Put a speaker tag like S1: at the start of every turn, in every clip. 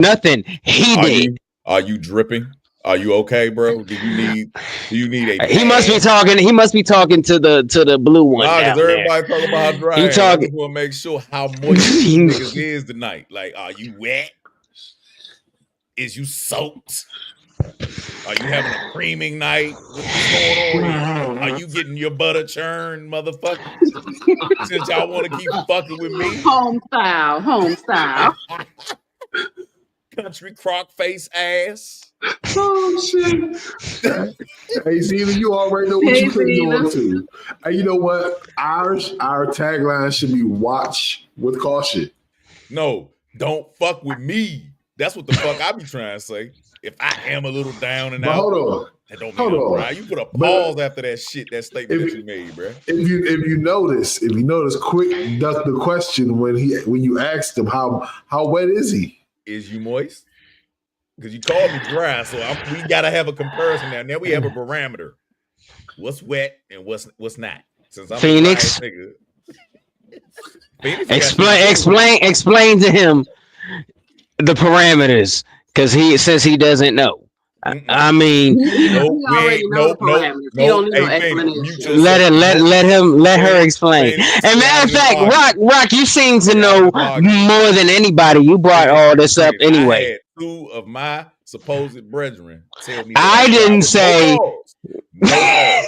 S1: Nothing. He did.
S2: Are you dripping? Are you okay, bro? Do you need a
S1: He must be
S2: pad?
S1: talking. He must be talking to the blue one
S2: Nah, because
S1: down there.
S2: everybody talk about how dry
S1: He
S2: I am. I
S1: talking.
S2: just want to make sure how moist these niggas is tonight. Like, are you wet? Is you soaked? Are you having a creaming night? What's going on here? Are you getting your butter churned, motherfucker? Since y'all want to keep fucking with me,
S3: Home style, home style.
S2: country crock face ass.
S4: Oh shit! Hey, Zena, you already know what
S3: Hey,
S4: you can go
S3: Zena.
S4: to. And you know what? Our tagline should be "Watch with caution."
S2: No, don't fuck with me. That's what the fuck I be trying to say. If I am a little down and
S4: But
S2: out,
S4: hold on,
S2: that don't mean
S4: hold
S2: I'm
S4: on.
S2: dry. You put a
S4: But
S2: pause after that shit, that statement that
S4: if
S2: you made, bruh.
S4: if you notice, quick duck the question when you asked him how wet is he?
S2: Is you moist? Because you called me dry, so we gotta have a comparison now. Now we have a barometer. What's wet and what's not? Since I'm the driest
S1: Phoenix,
S2: nigga. Phoenix got shit to say.
S1: explain to him the parameters, because he doesn't know. I mean,
S2: Nope,
S3: He
S2: we
S3: already
S2: ain't.
S3: know the
S2: Nope, nope,
S3: parameters. He
S2: nope.
S3: don't need no
S2: Hey, Phoenix, mute
S3: explanation.
S2: yourself. Nope.
S1: let her
S2: Phoenix,
S1: explain.
S2: Phoenix,
S1: And
S2: stay out
S1: matter
S2: of
S1: of
S2: this
S1: fact,
S2: argument.
S1: Rock, you seem to
S2: Stay out of
S1: know
S2: this argument.
S1: more than anybody. You brought
S2: Phoenix,
S1: all this up
S2: Phoenix, I
S1: anyway.
S2: had two of my supposed brethren tell me that
S1: I
S2: I'm dry
S1: didn't
S2: with no
S1: say.
S2: pause. No pause.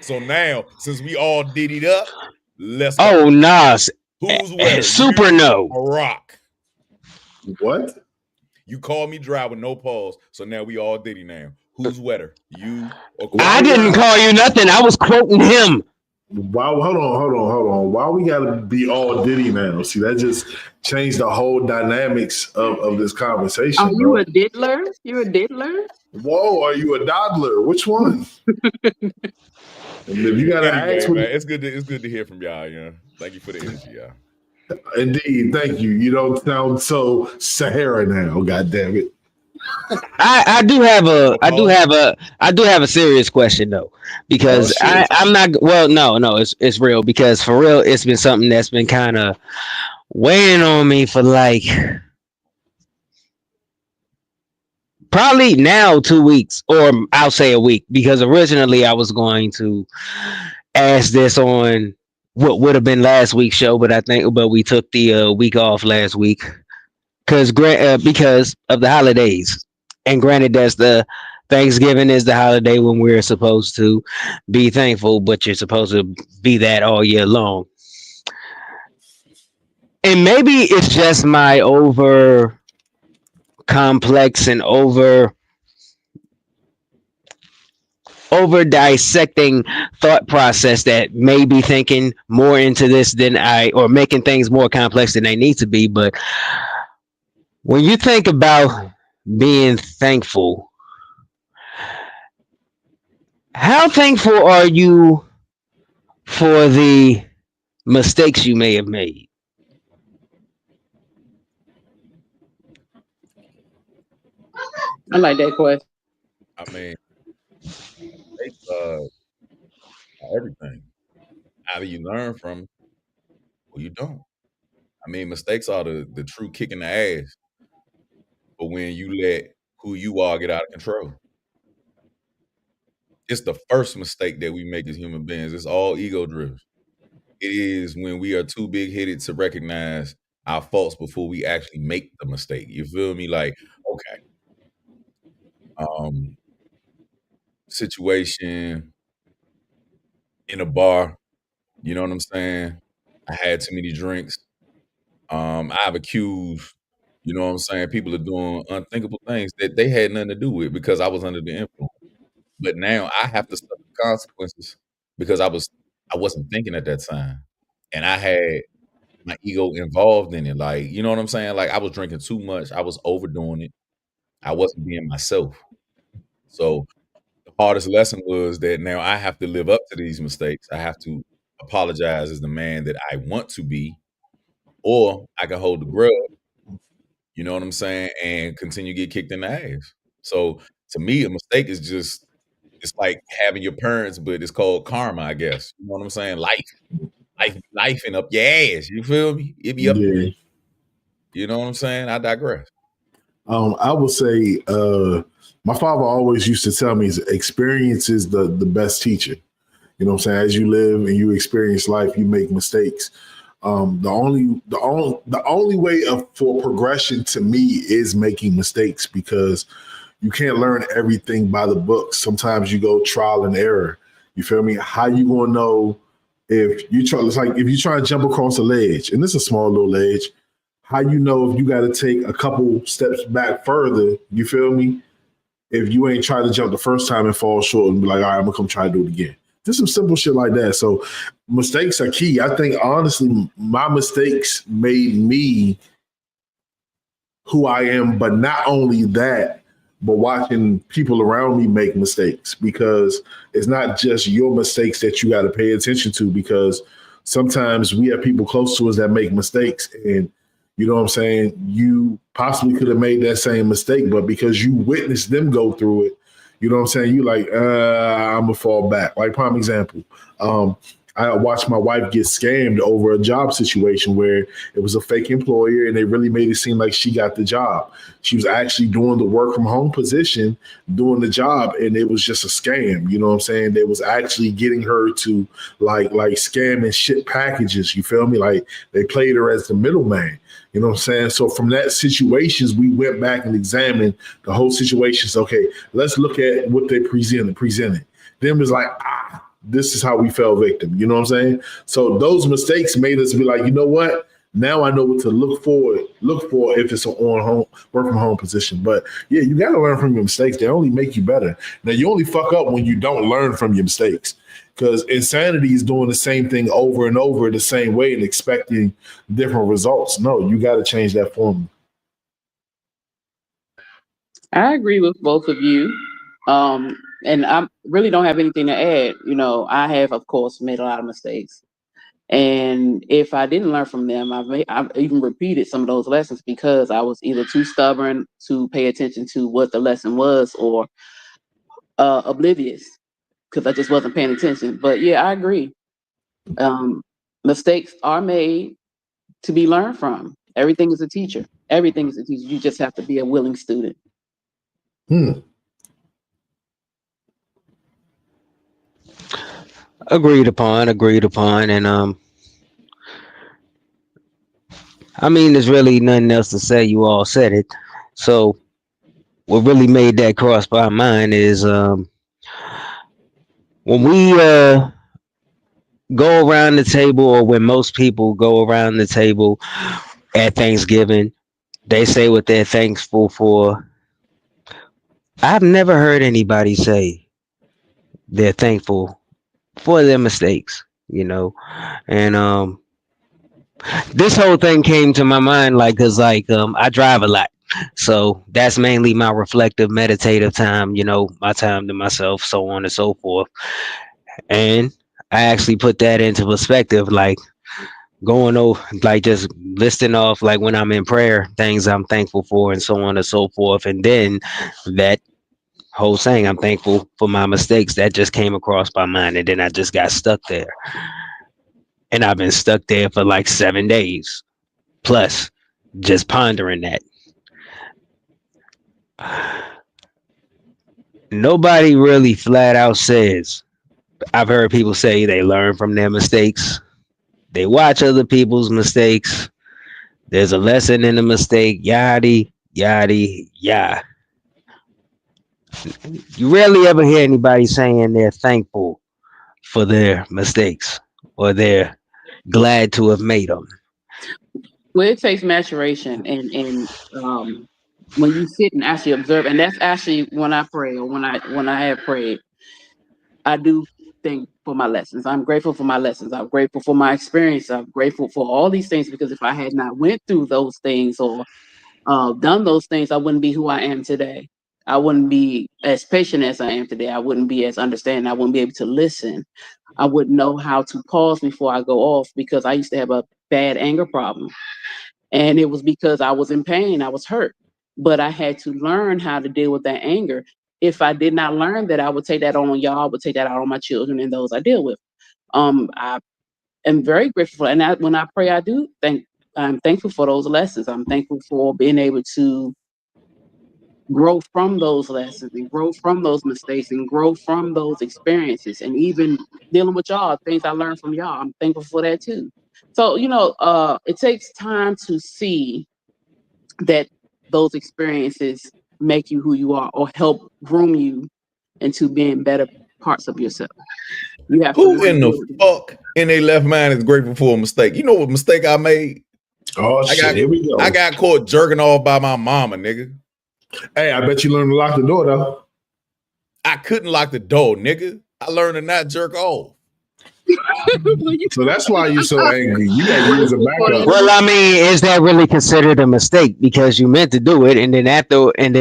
S2: So now, since we all diddied up, let's go.
S1: Oh, Nas,
S2: Who's wetter,
S1: super
S2: you
S1: no.
S2: or Rock?
S4: What?
S2: You call me dry with no pause, so now we all diddy now. Who's wetter, you or
S4: Why
S1: I
S4: we
S2: Quavo?
S1: didn't
S4: got?
S1: call you nothing. I was quoting him.
S4: Why? Hold on. Why we got to be all Diddy now? See, that just changed the whole dynamics of this
S3: Are
S4: conversation,
S3: you
S4: bro.
S3: a diddler? You're a diddler?
S4: Whoa, are you a dodler? Which one? And if you got to ask,
S2: Anyway,
S4: what,
S2: man, it's good to hear from y'all. Thank you for the energy, y'all.
S4: indeed, thank you. You don't sound so Sahara now. God damn it.
S1: I do have a
S2: No pause.
S1: I do have a serious question though,
S4: Oh
S1: because
S4: shit.
S1: I'm not, well, no, it's real, because for real it's been something that's been kind of weighing on me for like probably now 2 weeks, or I'll say a week, because originally I was going to ask this on what would have been last week's show, but we took the week off last week because of the holidays. And granted, that's the Thanksgiving is the holiday when we're supposed to be thankful, but you're supposed to be that all year long. And maybe it's just my over complex and over dissecting thought process that may be thinking more into this than or making things more complex than they need to be. But when you think about being thankful, how thankful are you for the mistakes you may have made?
S3: I like that question.
S2: I mean, they everything. Either you learn from it or you don't. I mean, mistakes are the true kick in the ass. But when you let who you are get out of control, it's the first mistake that we make as human beings. It's all ego driven. It is when we are too big headed to recognize our faults before we actually make the mistake. You feel me? Like, okay, um, situation in a bar, you know what I'm saying? I had too many drinks. I've accused, you know what I'm saying, people of doing unthinkable things that they had nothing to do with because I was under the influence. But now I have to suffer the consequences because I wasn't thinking at that time. And I had my ego involved in it. Like, you know what I'm saying? Like I was drinking too much. I was overdoing it. I wasn't being myself. So the hardest lesson was that now I have to live up to these mistakes. I have to apologize as the man that I want to be, or I can hold the grudge, you know what I'm saying, and continue to get kicked in the ass. So to me, a mistake is just it's like having your parents, but it's called karma, I guess. You know what I'm saying? Life and up your ass. You feel me? It be up.
S4: Yeah.
S2: You know what I'm saying? I digress.
S4: I would say my father always used to tell me experience is the best teacher. You know what I'm saying? As you live and you experience life, you make mistakes. The only way for progression to me is making mistakes because you can't learn everything by the book. Sometimes you go trial and error. You feel me? How you gonna know if you try? It's like if you try to jump across a ledge, and this is a small little ledge. How you know if you got to take a couple steps back further? You feel me? If you ain't tried to jump the first time and fall short and be like, all right, I'm gonna come try to do it again. Just some simple shit like that. So mistakes are key. I think honestly, my mistakes made me who I am, but not only that, but watching people around me make mistakes because it's not just your mistakes that you got to pay attention to because sometimes we have people close to us that make mistakes and you know what I'm saying? You possibly could have made that same mistake, but because you witnessed them go through it, you know what I'm saying? You like, I'm gonna fall back. Like prime example. Um, I watched my wife get scammed over a job situation where it was a fake employer and they really made it seem like she got the job. She was actually doing the work from home position, doing the job, and it was just a scam. You know what I'm saying? They was actually getting her to like scam and ship packages. You feel me? Like they played her as the middleman. You know what I'm saying? So from that situations, we went back and examined the whole situations. Okay, let's look at what they presented. Then it was like, this is how we fell victim. You know what I'm saying? So those mistakes made us be like, you know what? Now I know what to look for if it's an on home work from home position. But yeah, you got to learn from your mistakes. They only make you better. Now you only fuck up when you don't learn from your mistakes. Because insanity is doing the same thing over and over the same way and expecting different results. No, you got to change that formula.
S3: I agree with both of you. And I really don't have anything to add. I have, of course, made a lot of mistakes. And if I didn't learn from them, I've even repeated some of those lessons because I was either too stubborn to pay attention to what the lesson was or oblivious because I just wasn't paying attention. But yeah, I agree. Um, Mistakes are made to be learned from. Everything is a teacher. Everything is a teacher. You just have to be a willing student.
S4: Hmm.
S1: Agreed upon, agreed upon, and I mean, there's really nothing else to say. You all said it. So what really made that cross my mind is when we go around the table, or when most people go around the table at Thanksgiving, they say what they're thankful for. I've never heard anybody say they're thankful for their mistakes, and this whole thing came to my mind like because I drive a lot, so that's mainly my reflective meditative time, my time to myself, so on and so forth. And I actually put that into perspective, like going over, like just listing off, like when I'm in prayer, things I'm thankful for, and so on and so forth. And then that whole saying, I'm thankful for my mistakes, that just came across my mind. And then I just got stuck there. And I've been stuck there for like 7 days plus, just pondering that. Nobody really flat out says, I've heard people say they learn from their mistakes, they watch other people's mistakes, there's a lesson in the mistake, yada, yada, yada. You rarely ever hear anybody saying they're thankful for their mistakes or they're glad to have made them.
S3: Well, it takes maturation, and when you sit and actually observe, and that's actually when I pray or when I have prayed, I do think for my lessons. I'm grateful for my lessons. I'm grateful for my experience. I'm grateful for all these things because if I had not went through those things or done those things, I wouldn't be who I am today. I wouldn't be as patient as I am today. I wouldn't be as understanding. I wouldn't be able to listen. I wouldn't know how to pause before I go off because I used to have a bad anger problem. And it was because I was in pain, I was hurt. But I had to learn how to deal with that anger. If I did not learn that, I would take that on y'all, I would take that out on my children and those I deal with. I am very grateful. And when I pray, I do thank. I'm thankful for those lessons. I'm thankful for being able to grow from those lessons and grow from those mistakes and grow from those experiences, and even dealing with y'all, things I learned from y'all. I'm thankful for that too. So, it takes time to see that those experiences make you who you are or help groom you into being better parts of yourself. You have to
S2: Who
S3: want to
S2: in the
S3: deal with it.
S2: fuck in their left mind is grateful for a mistake? You know what mistake I made?
S4: Oh
S2: I
S4: shit,
S2: got
S4: here we
S2: I
S4: go.
S2: got caught jerking off by my mama, nigga.
S4: Hey, I bet you learned to lock the door though.
S2: I couldn't lock the door, nigga. I learned to not jerk off.
S4: So that's why you're so angry. You got to use a backup.
S1: Well, I mean, is that really considered a mistake because you meant to do it, and then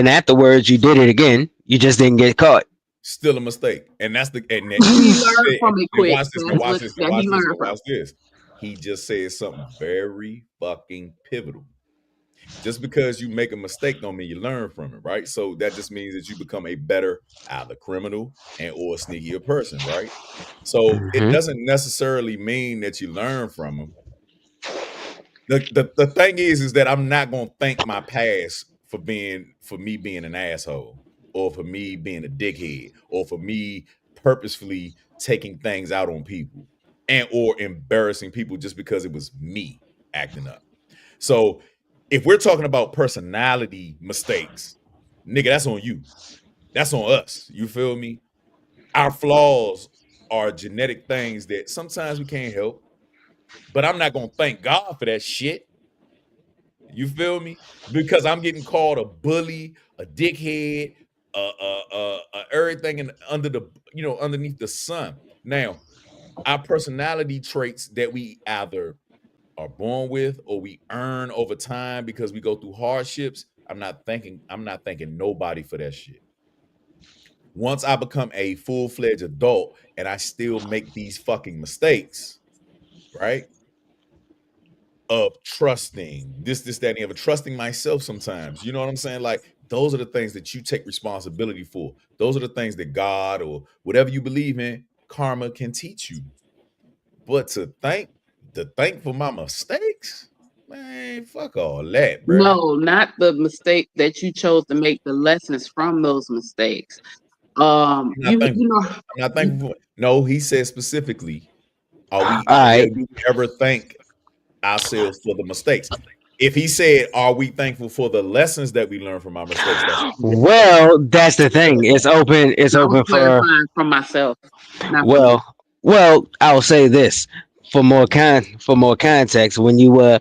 S1: afterwards you did it again? You just didn't get caught.
S2: Still a mistake. And that's the and that
S3: He
S2: he
S3: learned
S2: said
S3: from it
S2: and
S3: quick.
S2: watch this, and
S3: That's
S2: watch
S3: what
S2: this, and
S3: that
S2: watch
S3: he
S2: this,
S3: learned
S2: and
S3: from.
S2: watch this. He just said something very fucking pivotal. Just because you make a mistake don't mean you learn from it, right? So that just means that you become a better either criminal and or sneakier person, right? So it
S1: Hmm.
S2: doesn't necessarily mean that you learn from them. The thing is that I'm not gonna thank my past for me being an asshole, or for me being a dickhead, or for me purposefully taking things out on people and or embarrassing people just because it was me acting up. So if we're talking about personality mistakes, nigga, that's on you. That's on us. You feel me? Our flaws are genetic things that sometimes we can't help, but I'm not gonna thank God for that shit. You feel me? Because I'm getting called a bully, a dickhead, everything under the underneath the sun. Now, our personality traits that we either are born with or we earn over time because we go through hardships. I'm not thanking nobody for that shit. Once I become a full-fledged adult and I still make these fucking mistakes, right? Of trusting that, and the other, trusting myself sometimes. You know what I'm saying? Like, those are the things that you take responsibility for. Those are the things that God or whatever you believe in, karma can teach you. But to thank for my mistakes, man, fuck all that, bruh.
S3: No, not the mistake that you chose to make. The lessons from those mistakes.
S2: I'm not
S3: You
S2: thankful
S3: you
S2: for
S3: know
S2: it. I'm not thankful for it. No, he said specifically, are
S1: All
S2: we
S1: right.
S2: do we ever thank ourselves for the mistakes? If he said, are we thankful for the lessons that we learn from our mistakes? That's a different question.
S1: Well, that's the thing. It's open. It's
S3: I was
S1: open for.
S3: clarifying from myself, not for you.
S1: Well, I'll say this for more context. When you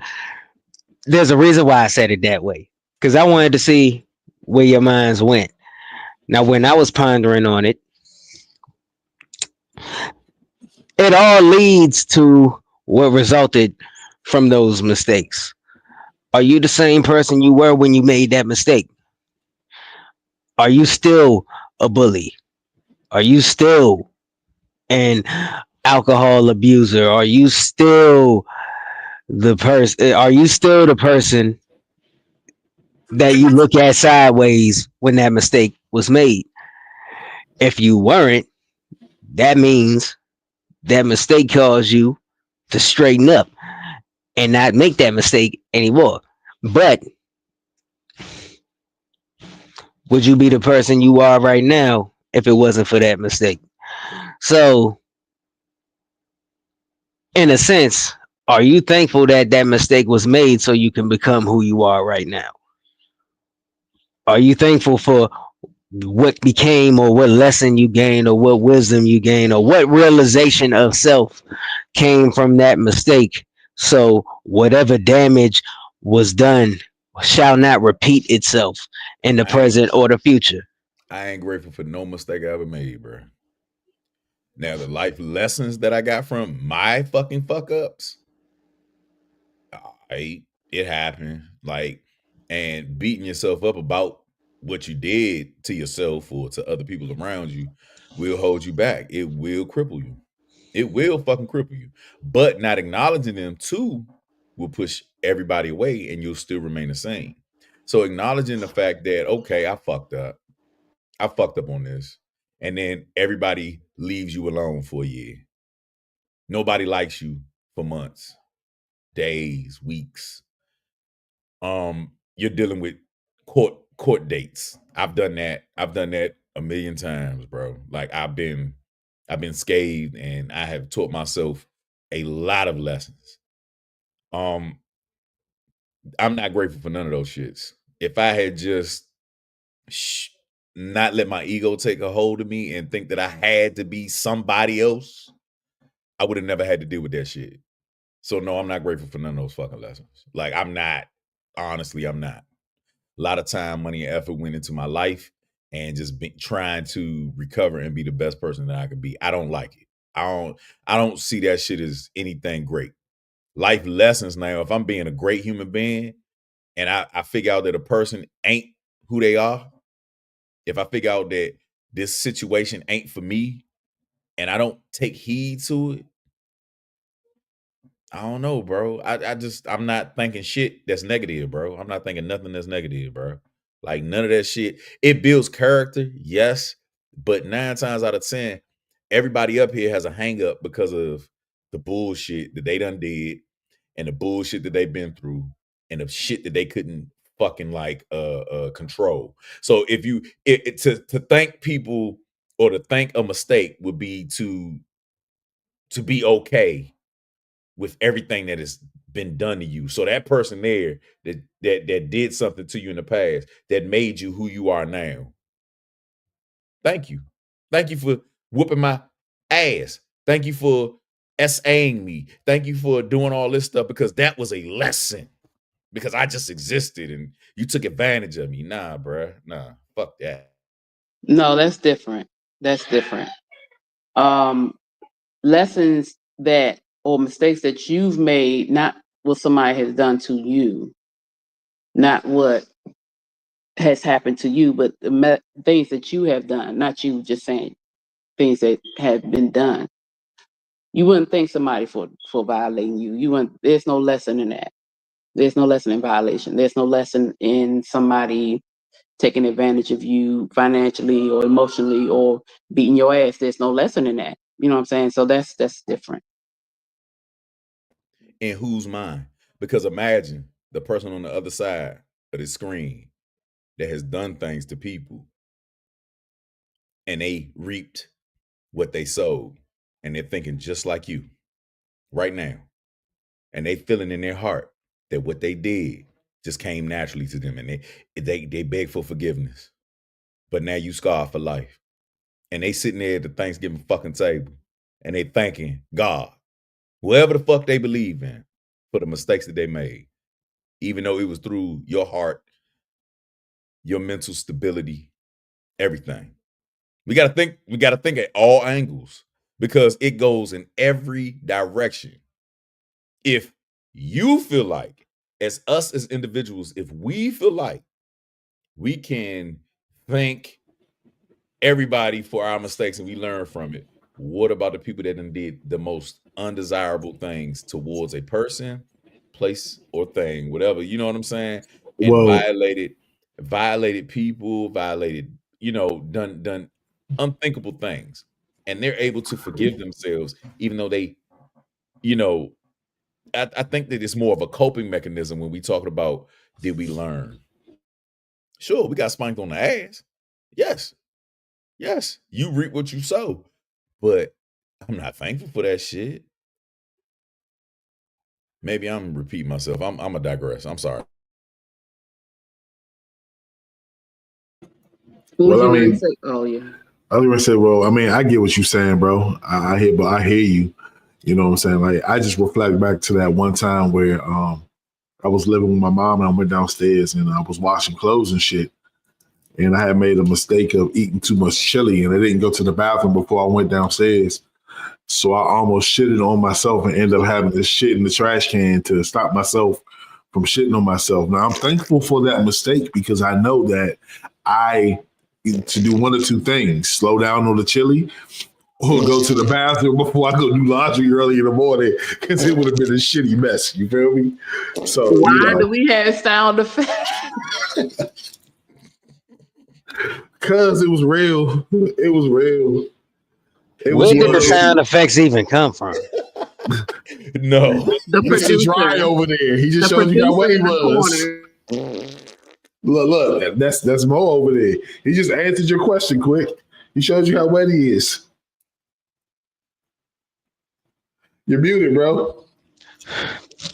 S1: there's a reason why I said it that way because I wanted to see where your minds went. Now, when I was pondering on it, it all leads to what resulted from those mistakes. Are you the same person you were when you made that mistake? Are you still a bully? Are you still an alcohol abuser? Are you still the person? Are you still the person that you look at sideways when that mistake was made? If you weren't, that means that mistake caused you to straighten up and not make that mistake anymore. But would you be the person you are right now if it wasn't for that mistake? So, in a sense, are you thankful that that mistake was made so you can become who you are right now? Are you thankful for what became or what lesson you gained or what wisdom you gained or what realization of self came from that mistake? So, whatever damage was done shall not repeat itself in the
S2: I ain't,
S1: present or the future.
S2: I ain't grateful for no mistake I ever made, bro. Now, the life lessons that I got from my fucking fuck ups, I it happened. Like, and beating yourself up about what you did to yourself or to other people around you will hold you back. It will cripple you. It will fucking cripple you. But not acknowledging them too will push everybody away and you'll still remain the same. So acknowledging the fact that, okay, I fucked up. I fucked up on this. And then everybody leaves you alone for a year. Nobody likes you for months. days, weeks. You're dealing with court dates. I've done that. I've done that a million times, bro. Like I've been scathed, and I have taught myself a lot of lessons. Um, I'm not grateful for none of those shits. If I had just sh- not let my ego take a hold of me and think that I had to be somebody else, I would have never had to deal with that shit. So no, I'm not grateful for none of those fucking lessons. Like I'm not. Honestly, I'm not. A lot of time, money, and effort went into my life and just trying to recover and be the best person that I could be. I don't like it. I don't see that shit as anything great. Life lessons now, if I'm being a great human being and I figure out that a person ain't who they are, if I figure out that this situation ain't for me and I don't take heed to it, I don't know, bro. I'm not thinking shit that's negative, bro. I'm not thinking nothing that's negative, bro. Like none of that shit. It builds character, yes, but 9 times out of 10, everybody up here has a hang up because of the bullshit that they done did and the bullshit that they've been through and the shit that they couldn't fucking like control. So if you to thank people or to thank a mistake would be to be okay with everything that has been done to you. So that person there that did something to you in the past that made you who you are now. Thank you. Thank you for whooping my ass. Thank you for SAing me. Thank you for doing all this stuff because that was a lesson. Because I just existed and you took advantage of me. Nah, bruh. Nah. Fuck that.
S3: No, that's different. That's different. Um, Lessons that or mistakes that you've made, not what somebody has done to you, not what has happened to you, but the things that you have done, not you just saying things that have been done. You wouldn't thank somebody for violating you. You wouldn't. There's no lesson in that. There's no lesson in violation. There's no lesson in somebody taking advantage of you financially or emotionally or beating your ass. There's no lesson in that. You know what I'm saying? So that's different.
S2: In whose mind? Because imagine the person on the other side of the screen that has done things to people and they reaped what they sowed and they're thinking just like you right now and they feeling in their heart that what they did just came naturally to them and they beg for forgiveness, but now you scarred for life and they sitting there at the Thanksgiving fucking table and they thanking God, whoever the fuck they believe in, for the mistakes that they made, even though it was through your heart, your mental stability, everything. We got to think at all angles because it goes in every direction. If you feel like, as us as individuals, if we feel like we can thank everybody for our mistakes and we learn from it, what about the people that did the most undesirable things towards a person, place, or thing, whatever, you know what I'm saying? And
S4: Well,
S2: violated people, violated, done unthinkable things. And they're able to forgive themselves, even though they, you know, I think that it's more of a coping mechanism when we talk about did we learn? Sure, we got spanked on the ass. Yes, yes, you reap what you sow. But I'm not thankful for that shit. Maybe I'm repeating myself. I'm a digress. I'm sorry.
S3: What was
S4: well,
S3: you
S4: I
S3: gonna
S4: mean,
S3: say? Oh yeah.
S4: I was gonna say, well, I mean, I get what you're saying, bro. I hear you. You know what I'm saying? Like, I just reflect back to that one time where I was living with my mom and I went downstairs and I was washing clothes and shit. And I had made a mistake of eating too much chili and I didn't go to the bathroom before I went downstairs. So I almost shitted on myself and ended up having to shit in the trash can to stop myself from shitting on myself. Now I'm thankful for that mistake because I know that I to do one or two things: slow down on the chili, or go to the bathroom before I go do laundry early in the morning because it would have been a shitty mess. You feel me? So
S3: Why do we have sound effects?
S4: because it was real. It was real. It was
S1: Where did the
S4: love.
S1: sound effects even come from?
S2: No.
S3: The
S4: Mr. Dry
S3: producer.
S4: over there. He just
S3: The
S4: showed you how
S3: producer
S4: wet he
S3: in the
S4: was.
S3: corner.
S4: Look, that's Mo over there. He just answered your question quick. He showed you how wet he is. You're muted, bro.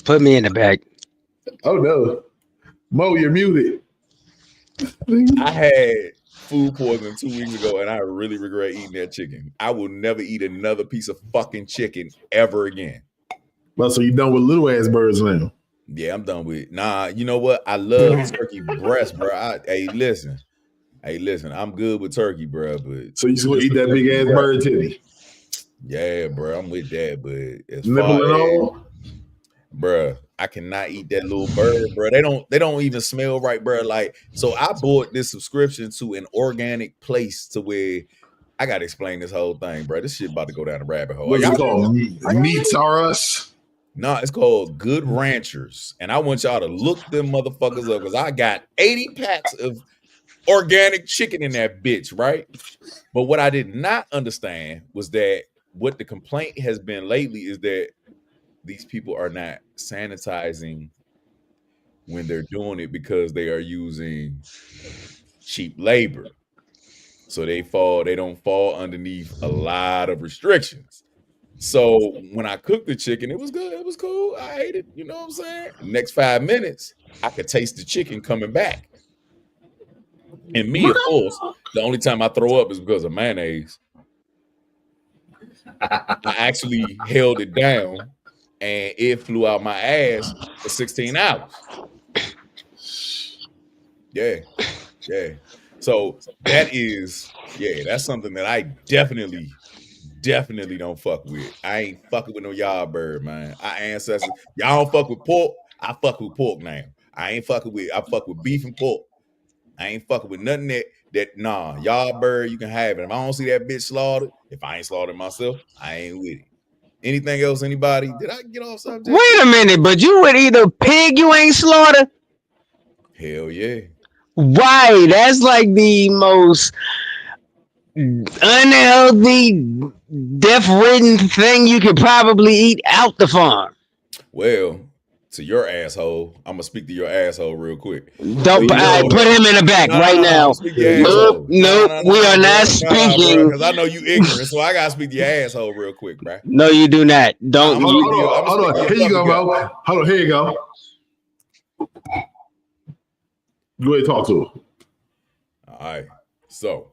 S1: Put me in the back.
S4: Oh no. Mo, you're muted.
S2: I had food poisoning 2 weeks ago, and I really regret eating that chicken. I will never eat another piece of fucking chicken ever again.
S4: Well, so you done with little ass birds now.
S2: Yeah, I'm done with it. Nah, you know what? I love turkey breast, bro. Hey, listen, I'm good with turkey, bro. But
S4: So you just gonna
S2: just
S4: eat
S2: the
S4: that big
S2: turkey
S4: ass
S2: breast,
S4: bird titty.
S2: yeah, bro. I'm with that. But as far
S4: Nipple and
S2: as
S4: all.
S2: bruh, I cannot eat that little bird, bro. They don't even smell right, bro. Like, so I bought this subscription to an organic place to where I gotta explain this whole thing, bro. This shit about to go down a rabbit hole. Are
S4: What's
S2: y'all
S4: it called?
S2: ready?
S4: Meats are us.
S2: No, it's called Good Ranchers. And I want y'all to look them motherfuckers up because I got 80 packs of organic chicken in that bitch, right? But what I did not understand was that what the complaint has been lately is that these people are not sanitizing when they're doing it because they are using cheap labor. So they don't fall underneath a lot of restrictions. So when I cooked the chicken, it was good. It was cool. I ate it. You know what I'm saying? Next 5 minutes, I could taste the chicken coming back. And me, of course, the only time I throw up is because of mayonnaise. I actually held it down and it flew out my ass for 16 hours. Yeah. Yeah. So that's something that I definitely don't fuck with. I ain't fucking with no yard bird, man. Our ancestors, y'all don't fuck with pork. I fuck with pork now. I fuck with beef and pork. I ain't fucking with nothing nah, yard bird, you can have it. If I don't see that bitch slaughtered, if I ain't slaughtered myself, I ain't with it. Anything else, anybody? Did I get off subject?
S1: Wait a minute, but you would eat a pig you ain't slaughter?
S2: Hell yeah.
S1: Why? That's like the most unhealthy, death-ridden thing you could probably eat out the farm.
S2: Well, to your asshole, I'm gonna speak to your asshole real quick. So
S1: Don't
S2: you
S1: I
S2: know,
S1: put him in the back
S2: no,
S1: right
S2: I'm
S1: now?
S2: gonna speak to your
S1: Nope,
S2: asshole.
S1: nope. We are not
S2: Bro,
S1: speaking.
S2: because I know you ignorant, so I gotta speak to your asshole real quick, bro.
S1: No, you do not.
S2: Nah, I'm
S1: Don't
S2: gonna
S1: you?
S2: speak to your, I'm gonna speak to your
S4: Here you go,
S2: puppy guy.
S4: Mo. Hold on, here you go. Go ahead and talk to her.
S2: All right. So,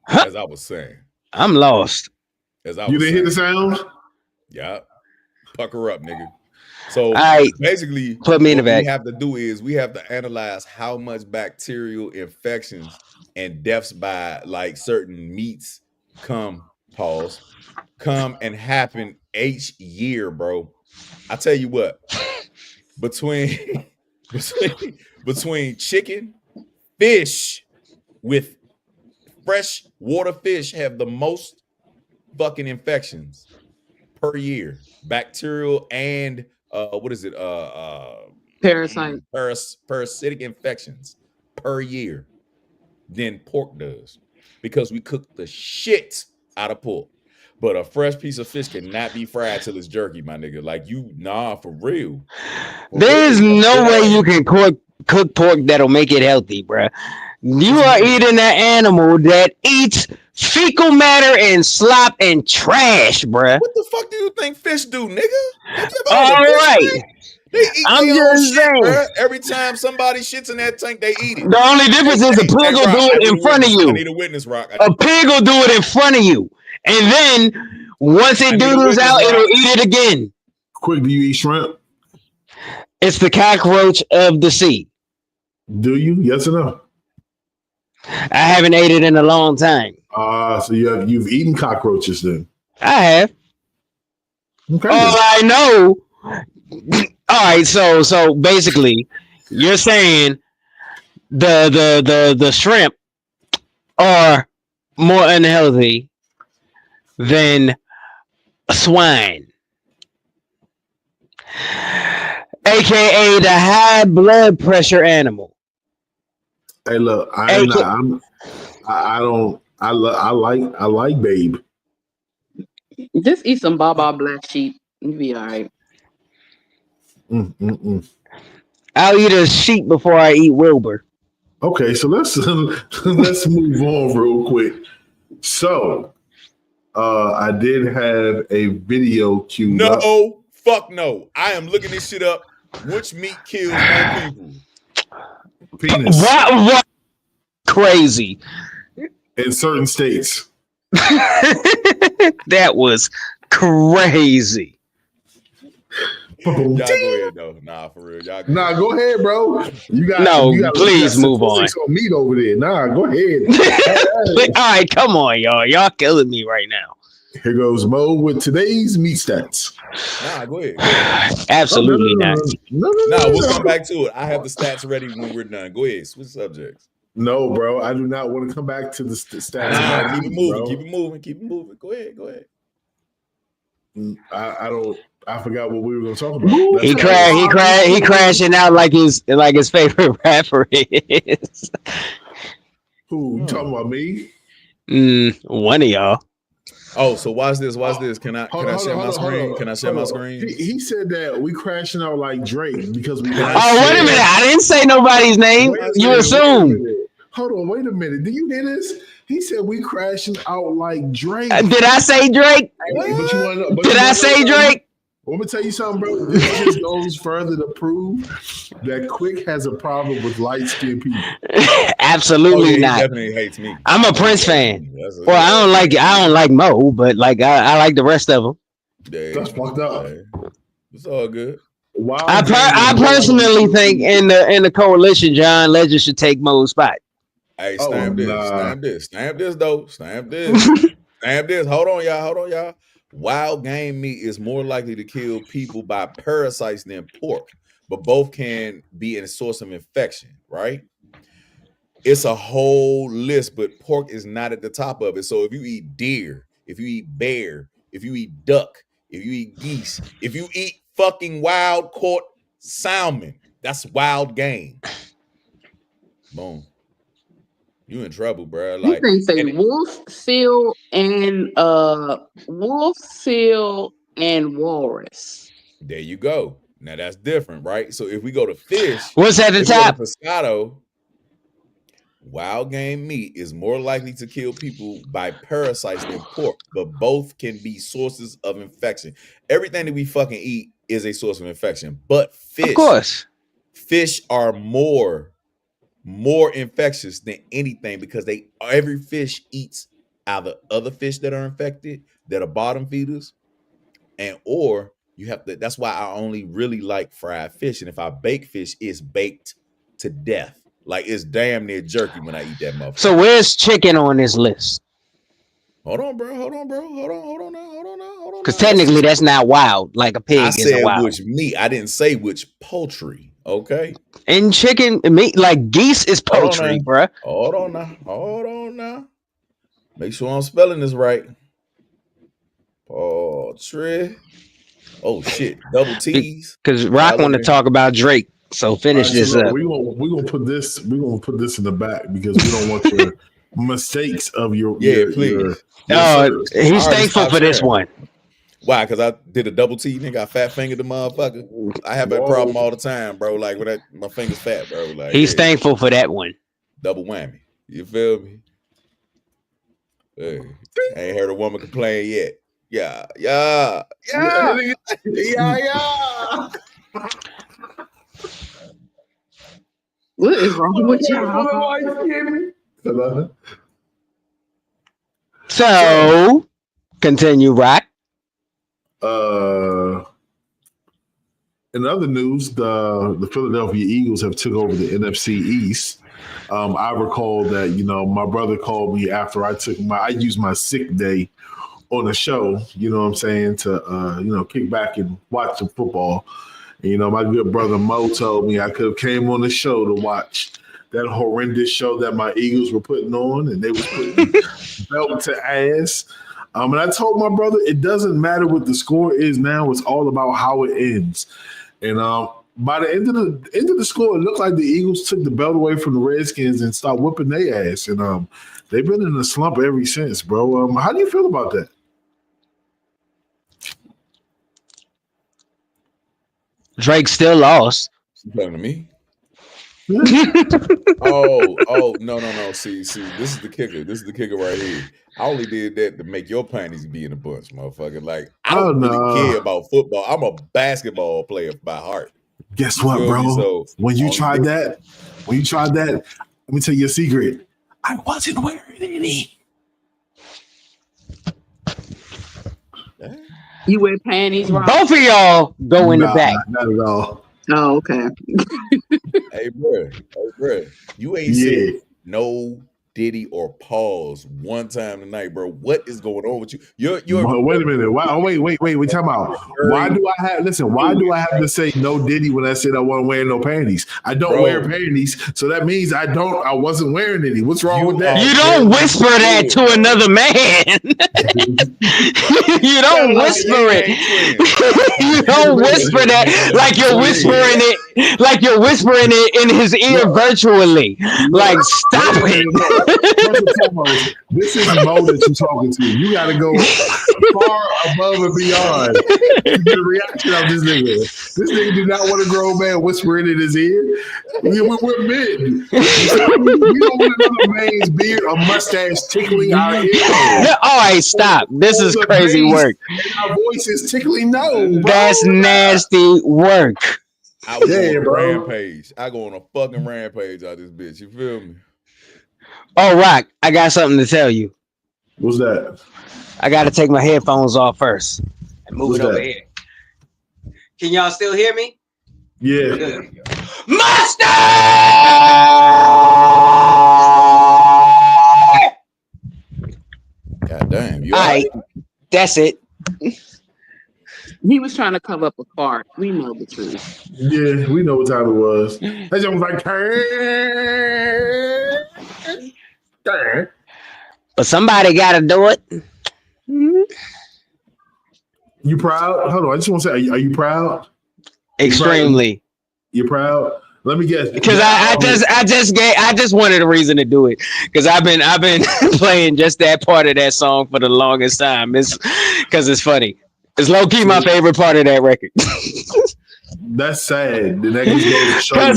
S1: Huh?
S2: as I was saying,
S1: I'm lost.
S4: You didn't hear the sound?
S2: Yeah. Pucker up, nigga. So
S1: All right,
S2: basically,
S1: put me in the
S2: what we
S1: back.
S2: have to do is we have to analyze how much bacterial infections and deaths by like certain meats come and happen each year, bro. I tell you what, between between chicken, fish with fresh water fish have the most fucking infections per year, bacterial and what is it?
S3: Parasite.
S2: Parasitic infections per year than pork does, because we cook the shit out of pork. But a fresh piece of fish cannot be fried till it's jerky, my nigga. Like for real.
S1: There is
S2: Like,
S1: no way
S2: yeah.
S1: you can cook pork that'll make it healthy, bruh. You are eating an animal that eats fecal matter and slop and trash, bruh.
S2: What the fuck do you think fish do, nigga? Have you ever
S1: All
S2: heard of fish
S1: right,
S2: tank? They eat
S1: I'm
S2: their own
S1: just
S2: shit,
S1: saying.
S2: bro. Every time somebody shits in that tank, they eat it.
S1: The only difference is a pig will do
S2: Rock, I
S1: it
S2: need
S1: in
S2: a
S1: front of
S2: witness. I
S1: you.
S2: need a witness, Rock.
S1: A pig will do it in front of you, and then once it
S2: need a
S1: doodles
S2: witness,
S1: out,
S2: Rock.
S1: it'll eat it again.
S4: Quick, do you eat shrimp?
S1: It's the cockroach of the sea.
S4: Do you? Yes or no?
S1: I haven't ate it in a long time.
S4: So you've eaten cockroaches then.
S1: I have.
S4: Okay.
S1: All I know. All right, so basically, you're saying the shrimp are more unhealthy than swine, aka the high blood pressure animal.
S4: Hey, look, I like Babe.
S3: Just eat some Baba Black Sheep. You be all right.
S1: I'll eat a sheep before I eat Wilbur.
S4: Okay, so let's let's move on real quick. So, I did have a video queued up.
S2: No, fuck no. I am looking this shit up. Which meat kills more people?
S4: Penis
S1: What? Crazy.
S4: in certain states.
S1: That was crazy.
S2: Y'all go ahead though. Nah, for real. Y'all go
S4: Nah,
S2: ahead.
S4: go ahead, bro. You got
S1: Please move on.
S4: on meat over there. Nah, go ahead.
S1: All right, come on, y'all. Y'all killing me right now.
S4: Here goes Mo with today's meat stats.
S2: Nah, go ahead.
S1: Absolutely not.
S4: No,
S2: we'll come back to it. I have the stats ready when we're done. Go ahead. Switch subjects.
S4: No, bro. I do not want to come back to the stats.
S2: Nah, keep it moving. Keep it moving. Go ahead.
S4: I don't. I forgot what we were going to talk about.
S1: He crashing out like his favorite rapper is.
S4: Who you talking about? Me?
S1: One of y'all.
S2: Oh, so watch this. Can I share my screen? Can I share my screen?
S4: He said that we crashing out like Drake because we.
S1: Wait a minute! I didn't say nobody's name. You assume.
S4: Hold on, wait a minute. Did you hear this? He said we crashing out like Drake.
S1: Did I say Drake? Did I say Drake?
S4: Let me tell you something, bro. This just goes further to prove that Quick has a problem with light-skinned people.
S1: Absolutely not.
S2: He definitely hates me.
S1: I'm a Prince fan. I don't like Mo, but like I like the rest of them.
S4: That's fucked up.
S2: It's all good.
S4: Wow.
S1: I personally think in the coalition, John Legend should take Mo's spot.
S2: Hey, stamp this though. Stamp this. Stamp this. Hold on, y'all. Wild game meat is more likely to kill people by parasites than pork, but both can be a source of infection, right? It's a whole list, but pork is not at the top of it. So if you eat deer, if you eat bear, if you eat duck, if you eat geese, if you eat fucking wild caught salmon, that's wild game. Boom. You in trouble, bro. Like
S3: you say wolf, seal, and walrus.
S2: There you go. Now that's different, right? So if we go to fish,
S1: what's at the top?
S2: Pescado, wild game meat is more likely to kill people by parasites than pork, but both can be sources of infection. Everything that we fucking eat is a source of infection, but fish,
S1: of course,
S2: fish are more infectious than anything because every fish eats either other fish that are infected that are bottom feeders, and or you have to. That's why I only really like fried fish, and if I bake fish, it's baked to death. Like it's damn near jerky when I eat that motherfucker.
S1: So where's chicken on this list?
S2: Hold on, bro.
S1: Because technically that's not wild. Like a pig
S2: I
S1: is
S2: said
S1: wild.
S2: which meat. I didn't say which poultry. Okay.
S1: And chicken meat, like geese, is poultry, bruh.
S2: Hold on now. Make sure I'm spelling this right. Poultry. Oh shit, double T's.
S1: Because Rock want to talk about Drake. So finish this up.
S4: We're gonna put this in the back because we don't want your mistakes of your
S2: please.
S1: He's thankful for this one.
S2: Why? Because I did a double T, nigga. I fat fingered the motherfucker. I have that problem all the time, bro. Like when my finger's fat, bro. Like
S1: he's thankful for that one.
S2: Double whammy. You feel me? Hey, I ain't heard a woman complain yet. Yeah.
S3: What is wrong with y'all?
S1: So, continue, Rock.
S4: In other news, the Philadelphia Eagles have took over the NFC East. I recall that my brother called me after I used my sick day on the show. You know what I'm saying, to kick back and watch some football. And, my good brother Mo told me I could have came on the show to watch that horrendous show that my Eagles were putting on, and they was putting belt to ass. And I told my brother it doesn't matter what the score is now; it's all about how it ends. And by the end of the score, it looked like the Eagles took the belt away from the Redskins and started whooping their ass. And they've been in a slump ever since, bro. How do you feel about that?
S1: Drake still lost.
S2: You talking to me? No. See, this is the kicker. This is the kicker right here. I only did that to make your panties be in a bunch, motherfucker. Like, I don't really care about football. I'm a basketball player by heart.
S4: Guess what, bro?
S2: So,
S4: when you tried that, let me tell you a secret. I wasn't wearing any.
S3: You wear panties, Rob?
S1: Both of y'all go in the back.
S4: Not at all.
S3: Oh, okay.
S2: Hey, bro. You ain't said no Diddy or pause one time tonight, bro. What is going on with you?
S4: Wait a minute. Why? Wait. We talking about why do I have to say no Diddy when I said I wasn't wearing no panties? I don't wear panties, so that means I wasn't wearing any. What's wrong with that?
S1: You don't whisper that to another man. You don't whisper it. You don't whisper that like you're whispering it in his ear virtually. Like, stop it.
S4: This is Mo that you're talking to. You got to go far above and beyond to get a reaction out of this nigga. This nigga do not want a grown man whispering in his ear. We're men. We don't want another man's beard or mustache tickling our ear.
S1: All right, stop. This is crazy work.
S4: And our voice is tickling. No, bro.
S1: That's nasty work.
S2: I was on a rampage. I go on a fucking rampage out this bitch. You feel me?
S1: Oh, Rock, I got something to tell you.
S4: What's that?
S1: I got to take my headphones off first and move it over here. Can y'all still hear me?
S4: Yeah.
S1: Good. Mustard!
S2: God damn.
S1: All right, that's it.
S3: He was trying to cover up a fart. We know the truth.
S4: Yeah, we know what time it was. That just was like,
S1: but somebody got to do it.
S4: You proud? Hold on, I just want to say, are you proud?
S1: Extremely.
S4: You're proud? Let me guess.
S1: Because I just wanted a reason to do it. Because I've been playing just that part of that song for the longest time. It's because it's funny. It's low key my favorite part of that record.
S4: That's sad. Because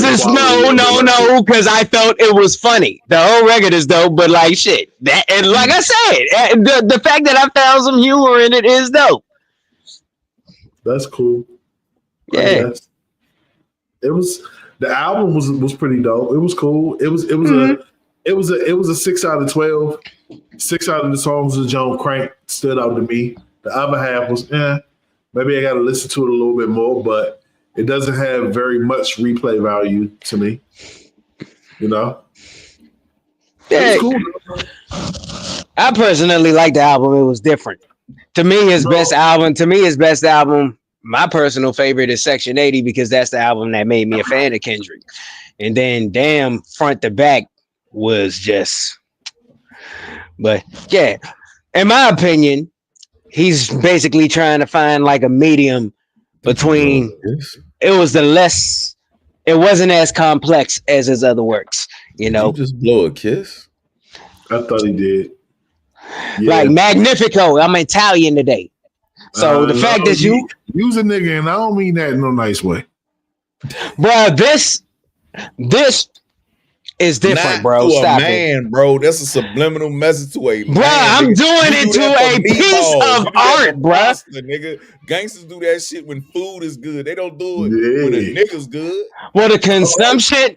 S1: it's no. Because I felt it was funny. The whole record is dope, but like shit. That and like I said, the fact that I found some humor in it is dope. That's
S4: cool.
S1: Yeah.
S4: The album was pretty dope. It was cool. It was a 6 out of 12. 6 out of the songs of John Crank stood out to me. The other half was maybe I got to listen to it a little bit more, but it doesn't have very much replay value to me. You know?
S1: Yeah.
S4: It was cool.
S1: I personally liked the album. It was different. To me, his best album. My personal favorite is Section 80 because that's the album that made me a fan of Kendrick. And then Damn Front to Back was just, but yeah, in my opinion, he's basically trying to find like a medium between it wasn't as complex as his other works, you know.
S2: Did you just blow a kiss?
S4: I thought he did.
S1: Yeah. Like Magnifico, I'm Italian today. So the fact that you
S4: use a nigga, and I don't mean that in no nice way.
S1: Bro, this is different, bro. Stop
S2: it. Bro. That's a subliminal message to a man.
S1: Bro, I'm doing it to a piece of art, bro.
S2: Nigga. Gangsters do that shit when food is good. They don't do it when a nigga's good.
S1: Well, the consumption.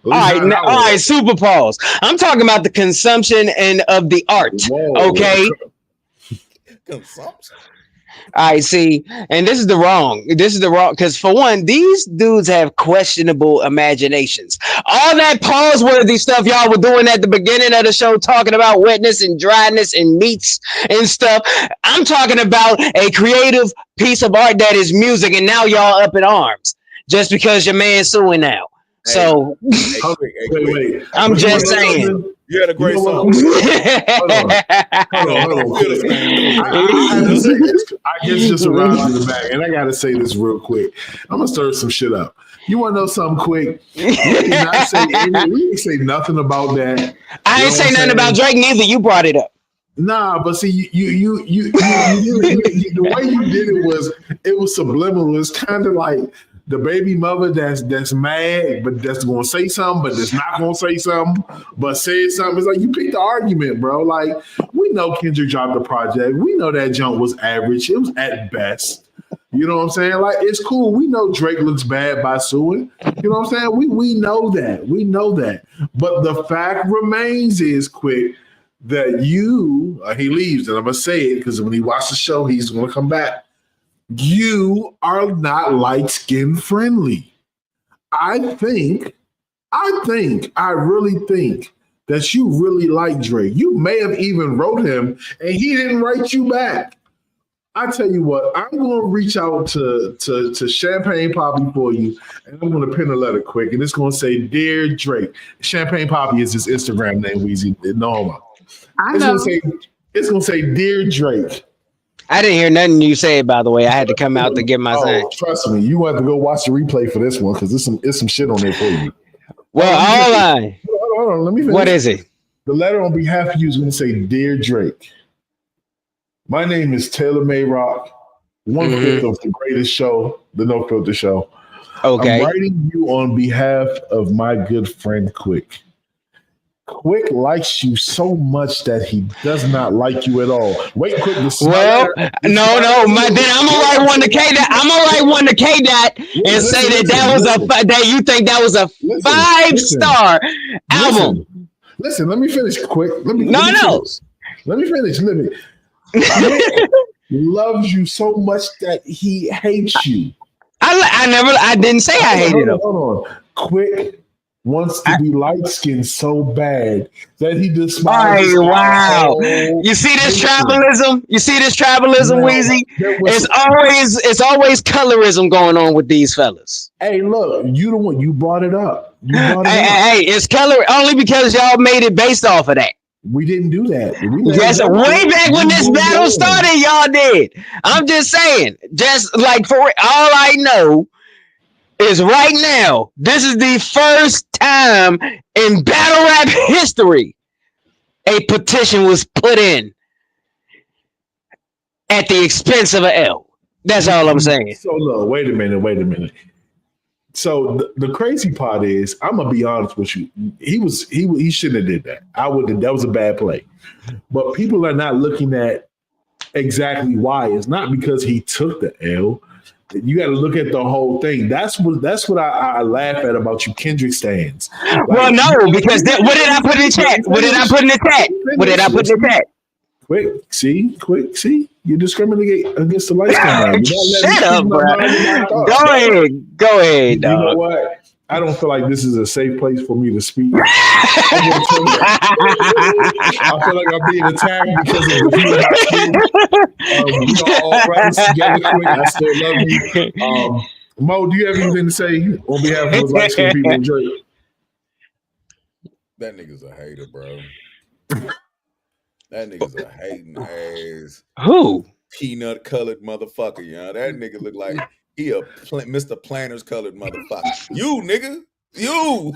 S1: All right, super pause. I'm talking about the consumption and of the art. Whoa. Okay.
S2: Consumption.
S1: I see, and this is the wrong, because for one, these dudes have questionable imaginations. All that pause-worthy stuff y'all were doing at the beginning of the show, talking about wetness and dryness and meats and stuff. I'm talking about a creative piece of art that is music, and now y'all up in arms just because your man's suing now. So
S4: wait.
S1: I'm just saying.
S2: You had a great song.
S4: Hold on. I guess just around to the back, and I gotta say this real quick. I'm gonna stir some shit up. You want to know something quick? We didn't say nothing about that.
S1: I didn't say nothing about Drake neither. You brought it up.
S4: Nah, but see, you the way you did it was subliminal. It's kind of like the baby mother that's mad, but that's gonna say something, but that's not gonna say something, but say something. It's like you pick the argument, bro. Like we know Kendrick dropped the project. We know that jump was average. It was at best. You know what I'm saying? Like it's cool. We know Drake looks bad by suing. You know what I'm saying? We know that. We know that. But the fact remains is quick that he leaves, and I'm gonna say it because when he watches the show, he's gonna come back. You are not light skin friendly. I really think that you really like Drake. You may have even wrote him and he didn't write you back. I tell you what, I'm going to reach out to Champagne Poppy for you, and I'm going to pin a letter quick, and it's going to say, "Dear Drake." Champagne Poppy is his Instagram name, Weezy. No homo.
S3: I know.
S4: It's going to say, "Dear Drake."
S1: I didn't hear nothing you said, by the way. I had to come out to get my sign.
S4: Trust me, you have to go watch the replay for this one because there's some shit on there for you.
S1: Well, all I.
S4: Hold on, let me finish.
S1: What is it?
S4: The letter on behalf of you is going to say, "Dear Drake. My name is Taylor Mayrock, 1/5 of the greatest show, the No Filter Show.
S1: Okay.
S4: I'm writing you on behalf of my good friend Quick. Quick likes you so much that he does not like you at all." Wait, Quick.
S1: No. Then I'm gonna write one to K Dot. I'm gonna write one to K Dot and say that you think that was a 5-star album.
S4: Listen, let me finish, Quick. Let me finish. Quick loves you so much that he hates you.
S1: I didn't say I hated him.
S4: Hold on. Quick wants to be light skinned so bad that he despises.
S1: Wow! You see this tribalism? Weezy? It's always colorism going on with these fellas.
S4: Hey, look, you the one you brought it up.
S1: Hey, it's color only because y'all made it based off of that.
S4: We didn't do that.
S1: Yes, way back when this battle started, y'all did. I'm just saying, just like for all I know is right now, this is the first time in battle rap history a petition was put in at the expense of an L. That's all I'm saying.
S4: So look, wait a minute. So the crazy part is, I'm gonna be honest with you. He shouldn't have did that. That was a bad play. But people are not looking at exactly why. It's not because he took the L. You got to look at the whole thing. That's what I laugh at about you Kendrick stands. Like,
S1: well, no, because what did I put in the chat? What did I put in the chat?
S4: Quick, see, you discriminate against the light skin man.
S1: Shut up, bro. Go ahead, dog.
S4: You know what? I don't feel like this is a safe place for me to speak. I feel like I'm being attacked because of the view. We are all brothers together. Quick, I still love you. Mo, do you have anything to say on behalf of those light skinned people in Drake?
S2: That nigga's a hater, bro. That nigga's a hating ass.
S1: Who?
S2: Peanut colored motherfucker, you know? That nigga look like he a Mr. Planners colored motherfucker. You, nigga. You.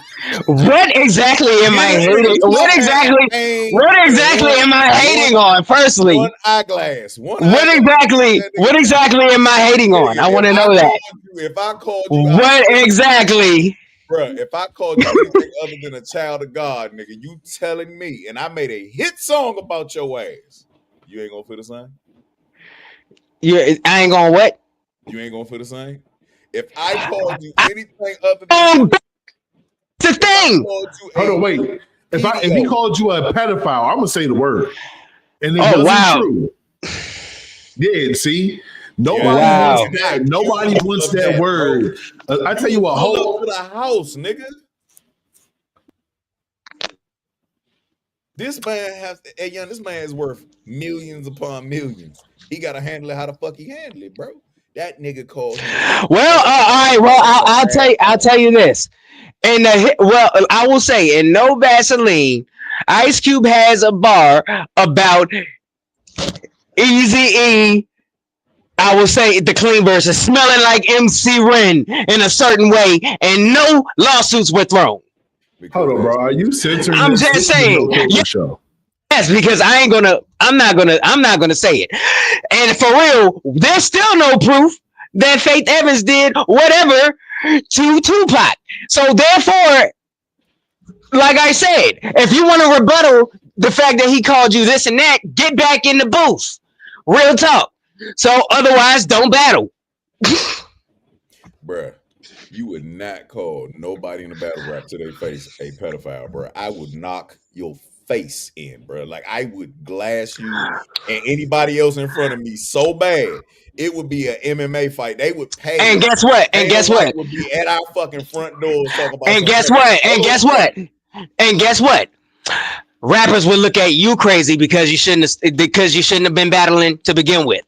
S1: What exactly am I hating? What exactly am I hating on? Firstly,
S2: one eyeglass.
S1: What exactly am I hating on? I want to know that.
S2: If I called you,
S1: what exactly?
S2: Bruh, if I called you anything other than a child of God, nigga, you telling me, and I made a hit song about your ass, you ain't gonna feel the same?
S1: Yeah, I ain't gonna what?
S2: You ain't gonna feel the same? If I called you anything other than
S1: the thing.
S4: Hold on, wait. If he called you a pedophile, I'm gonna say the word. And it wasn't true. Yeah, see? Nobody wants that. Nobody wants that word. I tell you what,
S2: hold up to the house, nigga. This man this man is worth millions upon millions. He gotta handle it how the fuck he handle it, bro. That nigga called him.
S1: Well, all right. Well, I'll tell you this. I will say in No Vaseline, Ice Cube has a bar about Eazy-E. I will say the clean version, smelling like MC Ren in a certain way, and no lawsuits were thrown.
S4: Hold on, bro. Are you censoring?
S1: I'm just saying. Yes, because I'm not gonna say it. And for real, there's still no proof that Faith Evans did whatever to Tupac. So therefore, like I said, if you want to rebuttal the fact that he called you this and that, get back in the booth. Real talk. So otherwise, don't battle.
S2: Bruh, you would not call nobody in the battle rap to their face a pedophile, bruh. I would knock your face in, bruh. Like I would glass you and anybody else in front of me so bad, it would be an MMA fight. They would pay.
S1: And guess what? And
S2: Dana
S1: guess
S2: White
S1: what?
S2: would be at our fucking front doors talking about
S1: And
S2: some
S1: guess
S2: pedo.
S1: what? And guess what? And guess what? Rappers would look at you crazy because you shouldn't have been battling to begin with.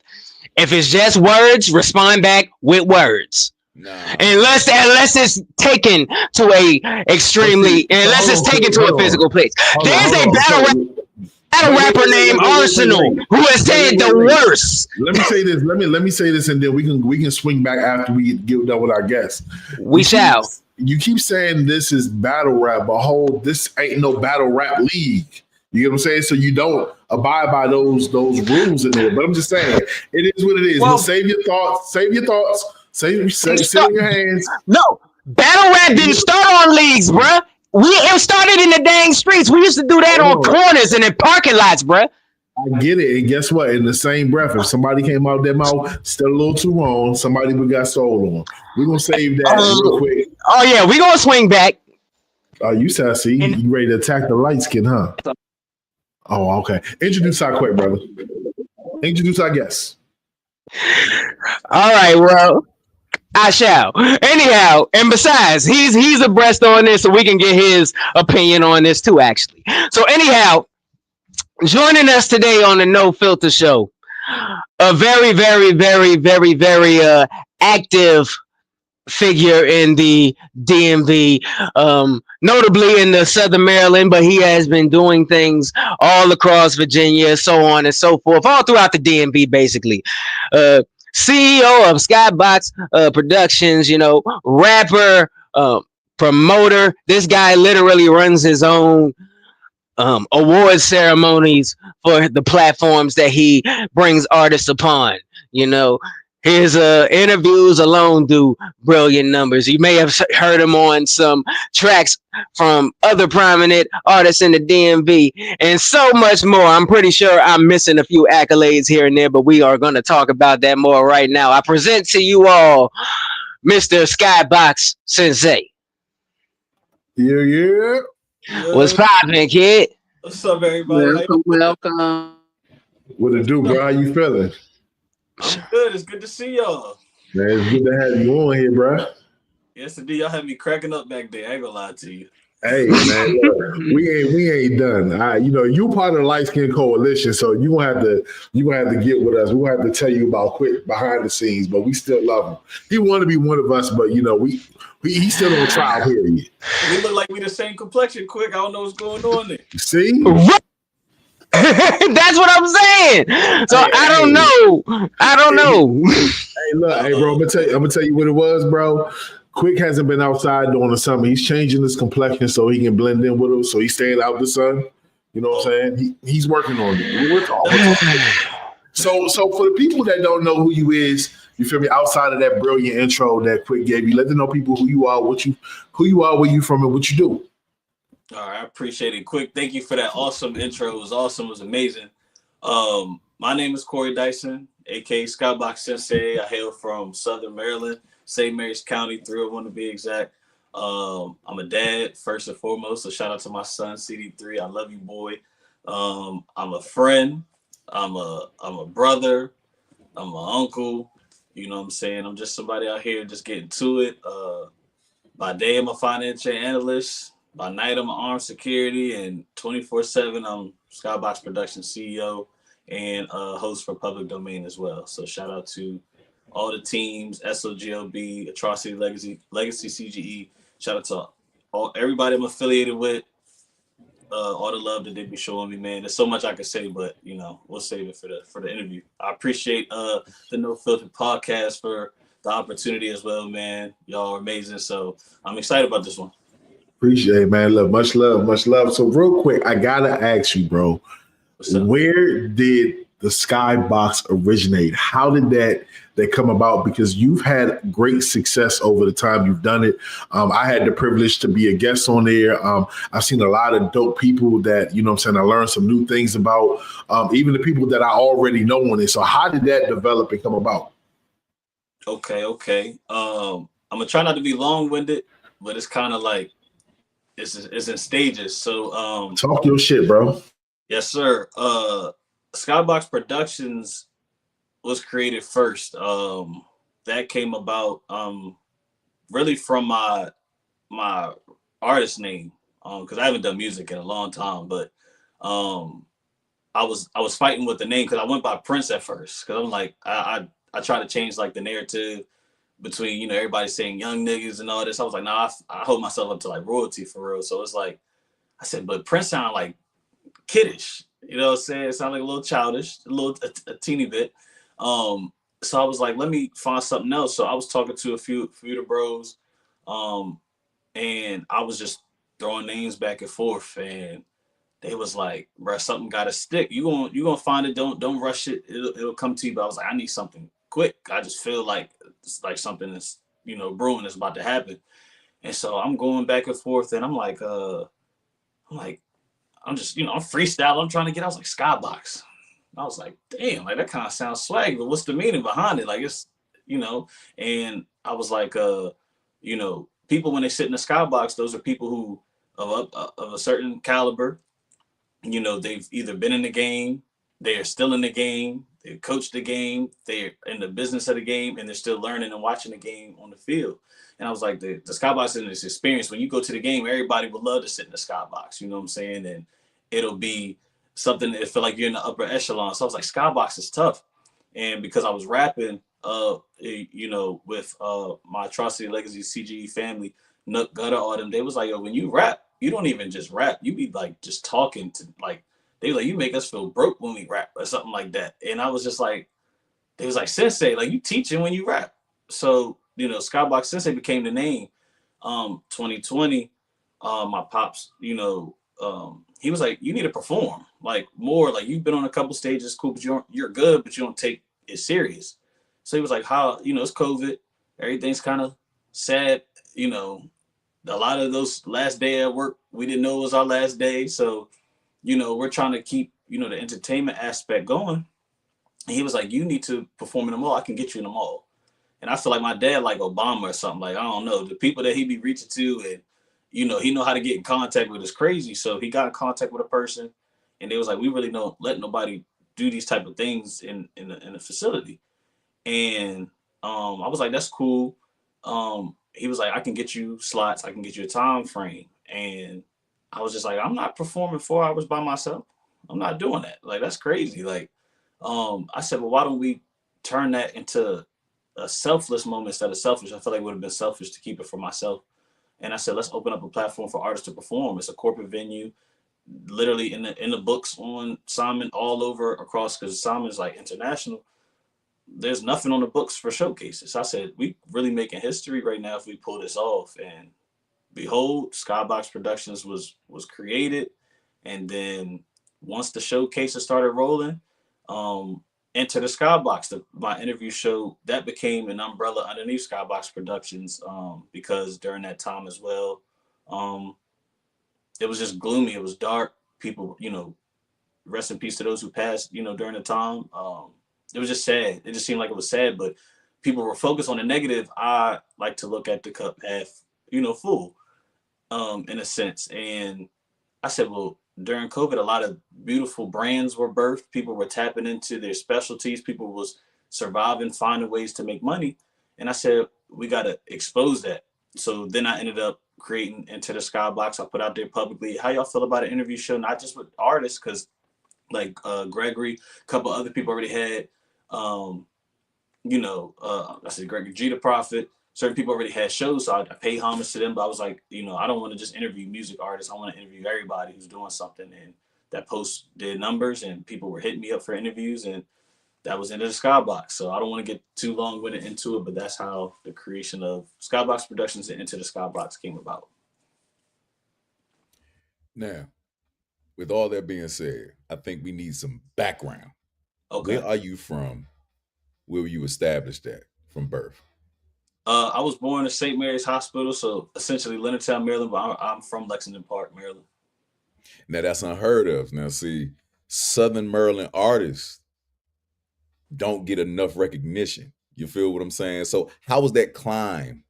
S1: If it's just words, respond back with words.
S2: Nah.
S1: Unless it's taken to a extremely, unless it's taken to a physical place. There's a battle rapper named Arsenal who has said the worst.
S4: Let me say this. Let me say this, and then we can swing back after we get done with our guests.
S1: We shall.
S4: You keep saying this is battle rap, but this ain't no battle rap league. You get what I'm saying? So you don't abide by those rules in there. But I'm just saying, it is what it is. Well, save your thoughts. Save your thoughts. Sit in your hands.
S1: No, battle rap didn't start on leagues, bruh. It started in the dang streets. We used to do that on corners and in parking lots, bruh.
S4: I get it. And guess what? In the same breath, if somebody came out their mouth still a little too wrong, somebody would got sold on. We're going to save that real quick.
S1: Oh, yeah. We're going to swing back.
S4: You sassy. You ready to attack the light skin, huh? Oh, okay. Introduce our quick, brother. Introduce our guests.
S1: All right, well, I shall. Anyhow, and besides, he's abreast on this, so we can get his opinion on this too, actually. So anyhow, joining us today on the No Filter Show, a very, very, very, very, very active figure in the DMV, notably in the Southern Maryland, but he has been doing things all across Virginia, so on and so forth, all throughout the DMV, basically. CEO of Skybox Productions, rapper, promoter. This guy literally runs his own award ceremonies for the platforms that he brings artists upon. His interviews alone do brilliant numbers. You may have heard him on some tracks from other prominent artists in the DMV and so much more. I'm pretty sure I'm missing a few accolades here and there, but we are going to talk about that more right now. I present to you all Mr. Skybox Sensei.
S4: Yeah.
S1: What's poppin', kid?
S5: What's up, everybody?
S3: Welcome.
S4: What it do, bro? How you feeling?
S5: I'm good. It's good to see y'all.
S4: Man, it's good to have you on here, bro.
S5: Yes, indeed. Y'all had me cracking up back there. I ain't gonna lie to you.
S4: Hey, man, look, we ain't done. You part of the Light Skin Coalition, so you gonna have to get with us. We're gonna have to tell you about quick behind the scenes, but we still love him. He want to be one of us, but he's still on trial period.
S5: We look like we the same complexion. Quick, I don't know what's going on there.
S4: See.
S1: That's what I'm saying. So I don't know.
S4: Hey, look, bro. I'm gonna tell you what it was, bro. Quick hasn't been outside during the summer. He's changing his complexion so he can blend in with us. So he's staying out in the sun. You know what I'm saying? He's working on it. So for the people that don't know who you is, you feel me? Outside of that brilliant intro that Quick gave you, let them know people who you are, where you from, and what you do.
S5: All right, I appreciate it. Quick, thank you for that awesome intro. It was awesome. It was amazing. My name is Corey Dyson, aka Skybox Sensei. I hail from Southern Maryland, St. Mary's County, 301 to be exact. I'm a dad first and foremost, so shout out to my son CD3. I love you, boy. I'm a friend. I'm a brother. I'm an uncle. You know what I'm saying? I'm just somebody out here just getting to it. By day, I'm a financial analyst. By night, I'm armed security, and 24/7, I'm Skybox Production CEO and host for Public Domain as well. So shout out to all the teams, SOGLB, Atrocity Legacy CGE. Shout out to everybody I'm affiliated with. All the love that they be showing me, man. There's so much I could say, but we'll save it for the interview. I appreciate the No Filter podcast for the opportunity as well, man. Y'all are amazing, so I'm excited about this one.
S4: Appreciate it, man. Much love. So real quick, I gotta ask you, bro, where did the Skybox originate? How did that come about? Because you've had great success over the time you've done it. I had the privilege to be a guest on there. I've seen a lot of dope people that, you know what I'm saying, I learned some new things about, even the people that I already know on it. So how did that develop and come about?
S5: Okay. I'm gonna try not to be long winded, but it's kind of like it's in stages. So
S4: Talk your shit, bro.
S5: yes, sir. Skybox Productions was created first. That came about really from my artist name. Because I haven't done music in a long time, but um I was fighting with the name because I went by Prince at first because I'm like I try to change like the narrative between everybody saying young niggas and all this. I was like, nah, I hold myself up to like royalty for real. So it's like I said, but Prince sound like kiddish. You know what I'm saying? It sounded like a little childish, a teeny bit. Um, so I was like, let me find something else. So I was talking to a few of the bros, um, and I was just throwing names back and forth, and they was like, "Bruh, something got to stick. You gonna find it. Don't rush it. It'll come to you." But I was like, I need something quick. I just feel like it's like something that's brewing is about to happen. And so I'm going back and forth, and I'm like, I'm just, I'm freestyle. I'm trying to get. I was like, Skybox. I was like, damn, like that kind of sounds swag, but what's the meaning behind it? Like it's, you know. And I was like, people when they sit in the Skybox, those are people who of a certain caliber. They've either been in the game, they are still in the game, they coach the game, they're in the business of the game, and they're still learning and watching the game on the field. And I was like, the skybox in this experience, when you go to the game, everybody would love to sit in the skybox, you know what I'm saying? And it'll be something that feel like you're in the upper echelon. So I was like, skybox is tough. And because I was rapping, with my Atrocity Legacy CGE family, Nook Gutter, all them, they was like, yo, when you rap, you don't even just rap. You be like just talking to like they were like, you make us feel broke when we rap or something like that. And I was just like, they was like, Sensei, like you teaching when you rap. So, Skybox Sensei became the name. 2020, my pops, he was like, you need to perform like more. Like you've been on a couple stages, cool, but you're good, but you don't take it serious. So he was like, how, it's COVID, everything's kind of sad, a lot of those last day at work, we didn't know it was our last day. So, we're trying to keep, the entertainment aspect going. And he was like, you need to perform in the mall. I can get you in the mall. And I feel like my dad, like Obama or something. Like, I don't know. The people that he be reaching to and, he know how to get in contact with is crazy. So he got in contact with a person and they was like, we really don't let nobody do these type of things in the facility. And I was like, that's cool. He was like, I can get you slots, I can get you a time frame. And I was just like, I'm not performing 4 hours by myself. I'm not doing that. Like, that's crazy. Like, I said, well, why don't we turn that into a selfless moment instead of selfish? I feel like it would have been selfish to keep it for myself. And I said, let's open up a platform for artists to perform. It's a corporate venue, literally in the books on Simon all over across because Simon is like international. There's nothing on the books for showcases. I said, we really making history right now if we pull this off. And behold, Skybox Productions was created. And then once the showcases started rolling, Enter the Skybox, my interview show, that became an umbrella underneath Skybox Productions, because during that time as well, um, it was just gloomy. It was dark. People, rest in peace to those who passed, during the time. It was just sad. It just seemed like it was sad, but people were focused on the negative. I like to look at the cup half, full, in a sense. And I said, well, during COVID, a lot of beautiful brands were birthed. People were tapping into their specialties. People was surviving, finding ways to make money. And I said, we got to expose that. So then I ended up creating Into the Skybox. I put out there publicly, how y'all feel about an interview show, not just with artists, because like Gregory, a couple other people already had, um, I said Gregory G the Prophet. Certain people already had shows, so I pay homage to them. But I was like, I don't want to just interview music artists. I want to interview everybody who's doing something. And that post did numbers, and people were hitting me up for interviews, and that was Into the Skybox. So I don't want to get too long with it into it, but that's how the creation of Skybox Productions and Into the Skybox came about.
S2: Now, with all that being said, I think we need some background Where
S5: Okay.
S2: are you from? Where were you established at from birth?
S5: I was born in St. Mary's Hospital, so essentially Leonardtown, Maryland, but I'm from Lexington Park, Maryland.
S2: Now that's unheard of. Now see, Southern Maryland artists don't get enough recognition. You feel what I'm saying? So how was that climb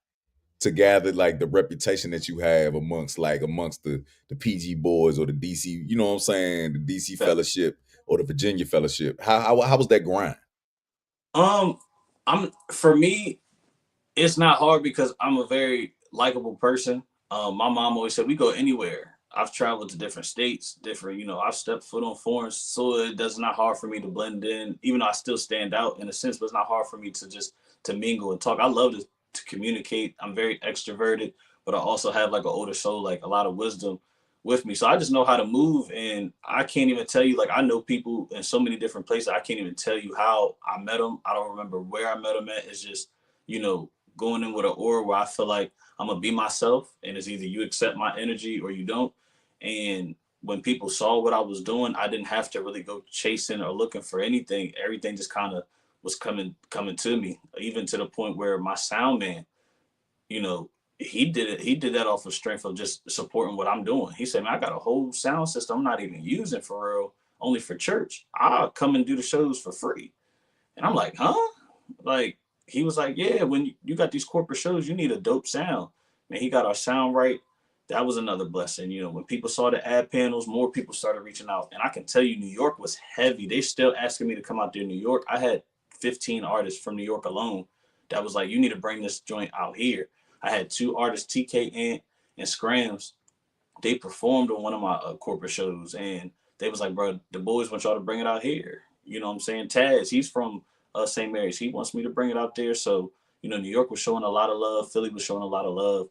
S2: to gather like the reputation that you have amongst the PG boys or the DC, you know what I'm saying, the DC
S5: That
S2: fellowship or the Virginia fellowship? How was that grind?
S5: um, I'm for me, it's not hard because I'm a very likable person. My mom always said we go anywhere. I've traveled to different states, different, I've stepped foot on foreign soil. It does not hard for me to blend in, even though I still stand out in a sense, but it's not hard for me to just to mingle and talk. I love to communicate. I'm very extroverted, but I also have like an older soul, like a lot of wisdom with me. So I just know how to move, and I can't even tell you, like I know people in so many different places. I can't even tell you how I met them. I don't remember where I met them at. It's just, going in with an aura where I feel like I'm gonna be myself, and it's either you accept my energy or you don't. And when people saw what I was doing, I didn't have to really go chasing or looking for anything. Everything just kind of was coming to me, even to the point where my sound man, you know, he did it. He did that off of strength of just supporting what I'm doing. He said, "Man, I got a whole sound system I'm not even using for real, only for church. I'll come and do the shows for free." And I'm like, "Huh?" Like he was like, "Yeah, when you got these corporate shows, you need a dope sound." Man, he got our sound right. That was another blessing. When people saw the ad panels, more people started reaching out. And I can tell you, New York was heavy. They still asking me to come out there in New York. I had 15 artists from New York alone that was like, "You need to bring this joint out here." I had two artists, TK Ant and Scrams. They performed on one of my corporate shows, and they was like, "Bro, the boys want y'all to bring it out here." You know what I'm saying? Taz, he's from St. Mary's. He wants me to bring it out there. So New York was showing a lot of love. Philly was showing a lot of love.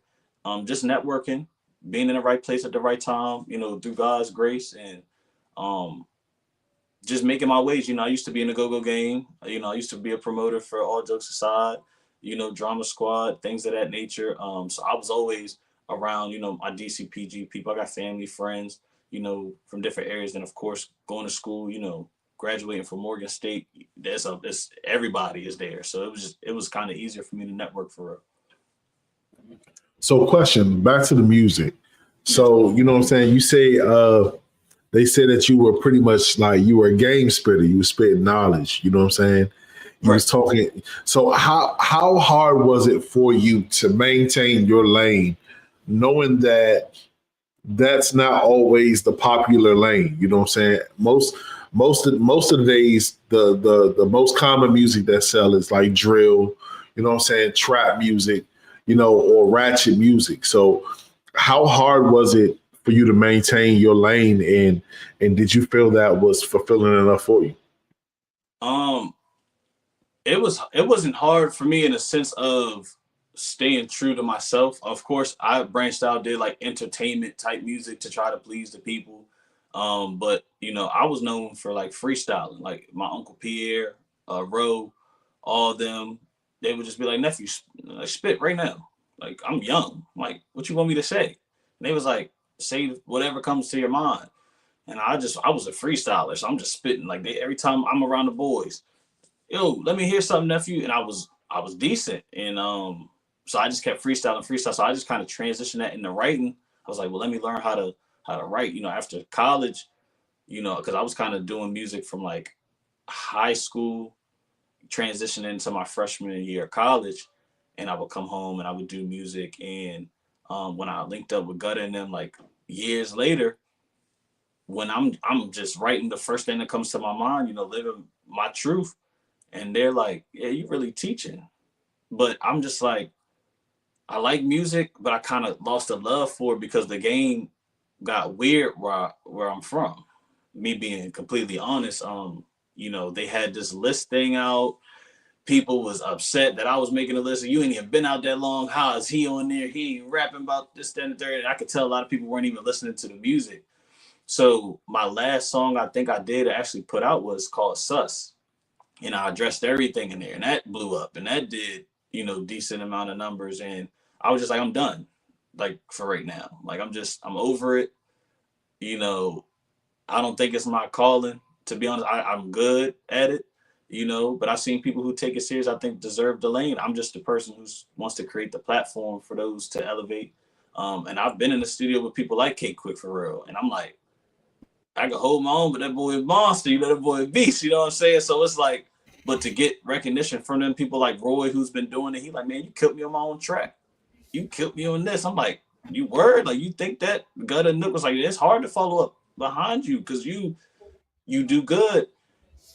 S5: Just networking, being in the right place at the right time. Through God's grace, and um, just making my ways. I used to be in the go-go game. I used to be a promoter for All Jokes Aside, Drama Squad, things of that nature. So I was always around, my DCPG people. I got family, friends, from different areas. And of course, going to school, graduating from Morgan State, there's everybody is there. So it was kind of easier for me to network for real.
S4: So, question back to the music.
S5: Yes.
S4: So, you know what I'm saying? You say they said that you were pretty much like you were a game spitter. You were spitting knowledge. You know what I'm saying? You
S5: Right.
S4: was talking. So how hard was it for you to maintain your lane, knowing that that's not always the popular lane? You know what I'm saying? Most of the days, the most common music that sell is like drill. You know what I'm saying? Trap music. Or ratchet music. So how hard was it for you to maintain your lane, and did you feel that was fulfilling enough for you?
S5: Um, it wasn't hard for me in a sense of staying true to myself. Of course, I branched out, did like entertainment type music to try to please the people. But I was known for like freestyling, like my uncle Pierre, Ro, all of them. They would just be like, "Nephew, like, spit right now." Like I'm young. I'm like, "What you want me to say?" And they was like, "Say whatever comes to your mind." And I was a freestyler, so I'm just spitting like every time I'm around the boys, "Yo, let me hear something, nephew." And I was decent. And so I just kept freestyle. So I just kind of transitioned that into writing. I was like, well, let me learn how to write, after college, because I was kind of doing music from like high school, transitioning into my freshman year of college. And I would come home and I would do music. And when I linked up with Gutta and them like years later, when I'm just writing the first thing that comes to my mind, living my truth, and they're like, "Yeah, you really teaching." But I'm just like, I like music, but I kind of lost a love for it because the game got weird where I'm from. Me being completely honest, they had this list thing out. People was upset that I was making a list. You ain't even been out that long. How is he on there? He ain't rapping about this, that, and the third. And I could tell a lot of people weren't even listening to the music. So my last song I think I did actually put out was called Sus, and I addressed everything in there, and that blew up, and that did decent amount of numbers, and I was just like, I'm done, like for right now, like I'm over it, you know. I don't think it's my calling to be honest, I'm good at it, you know. But I've seen people who take it serious. I think deserve the lane. I'm just the person who wants to create the platform for those to elevate. And I've been in the studio with people like K Quick for real, and I'm like, I can hold my own, but that boy is monster. You know, that boy is beast. You know what I'm saying? So it's like, but to get recognition from them people like Roy, who's been doing it, he like, man, you killed me on my own track. You killed me on this. I'm like, you word? Like, you think that Gutter Nook was like, it's hard to follow up behind you because you do good.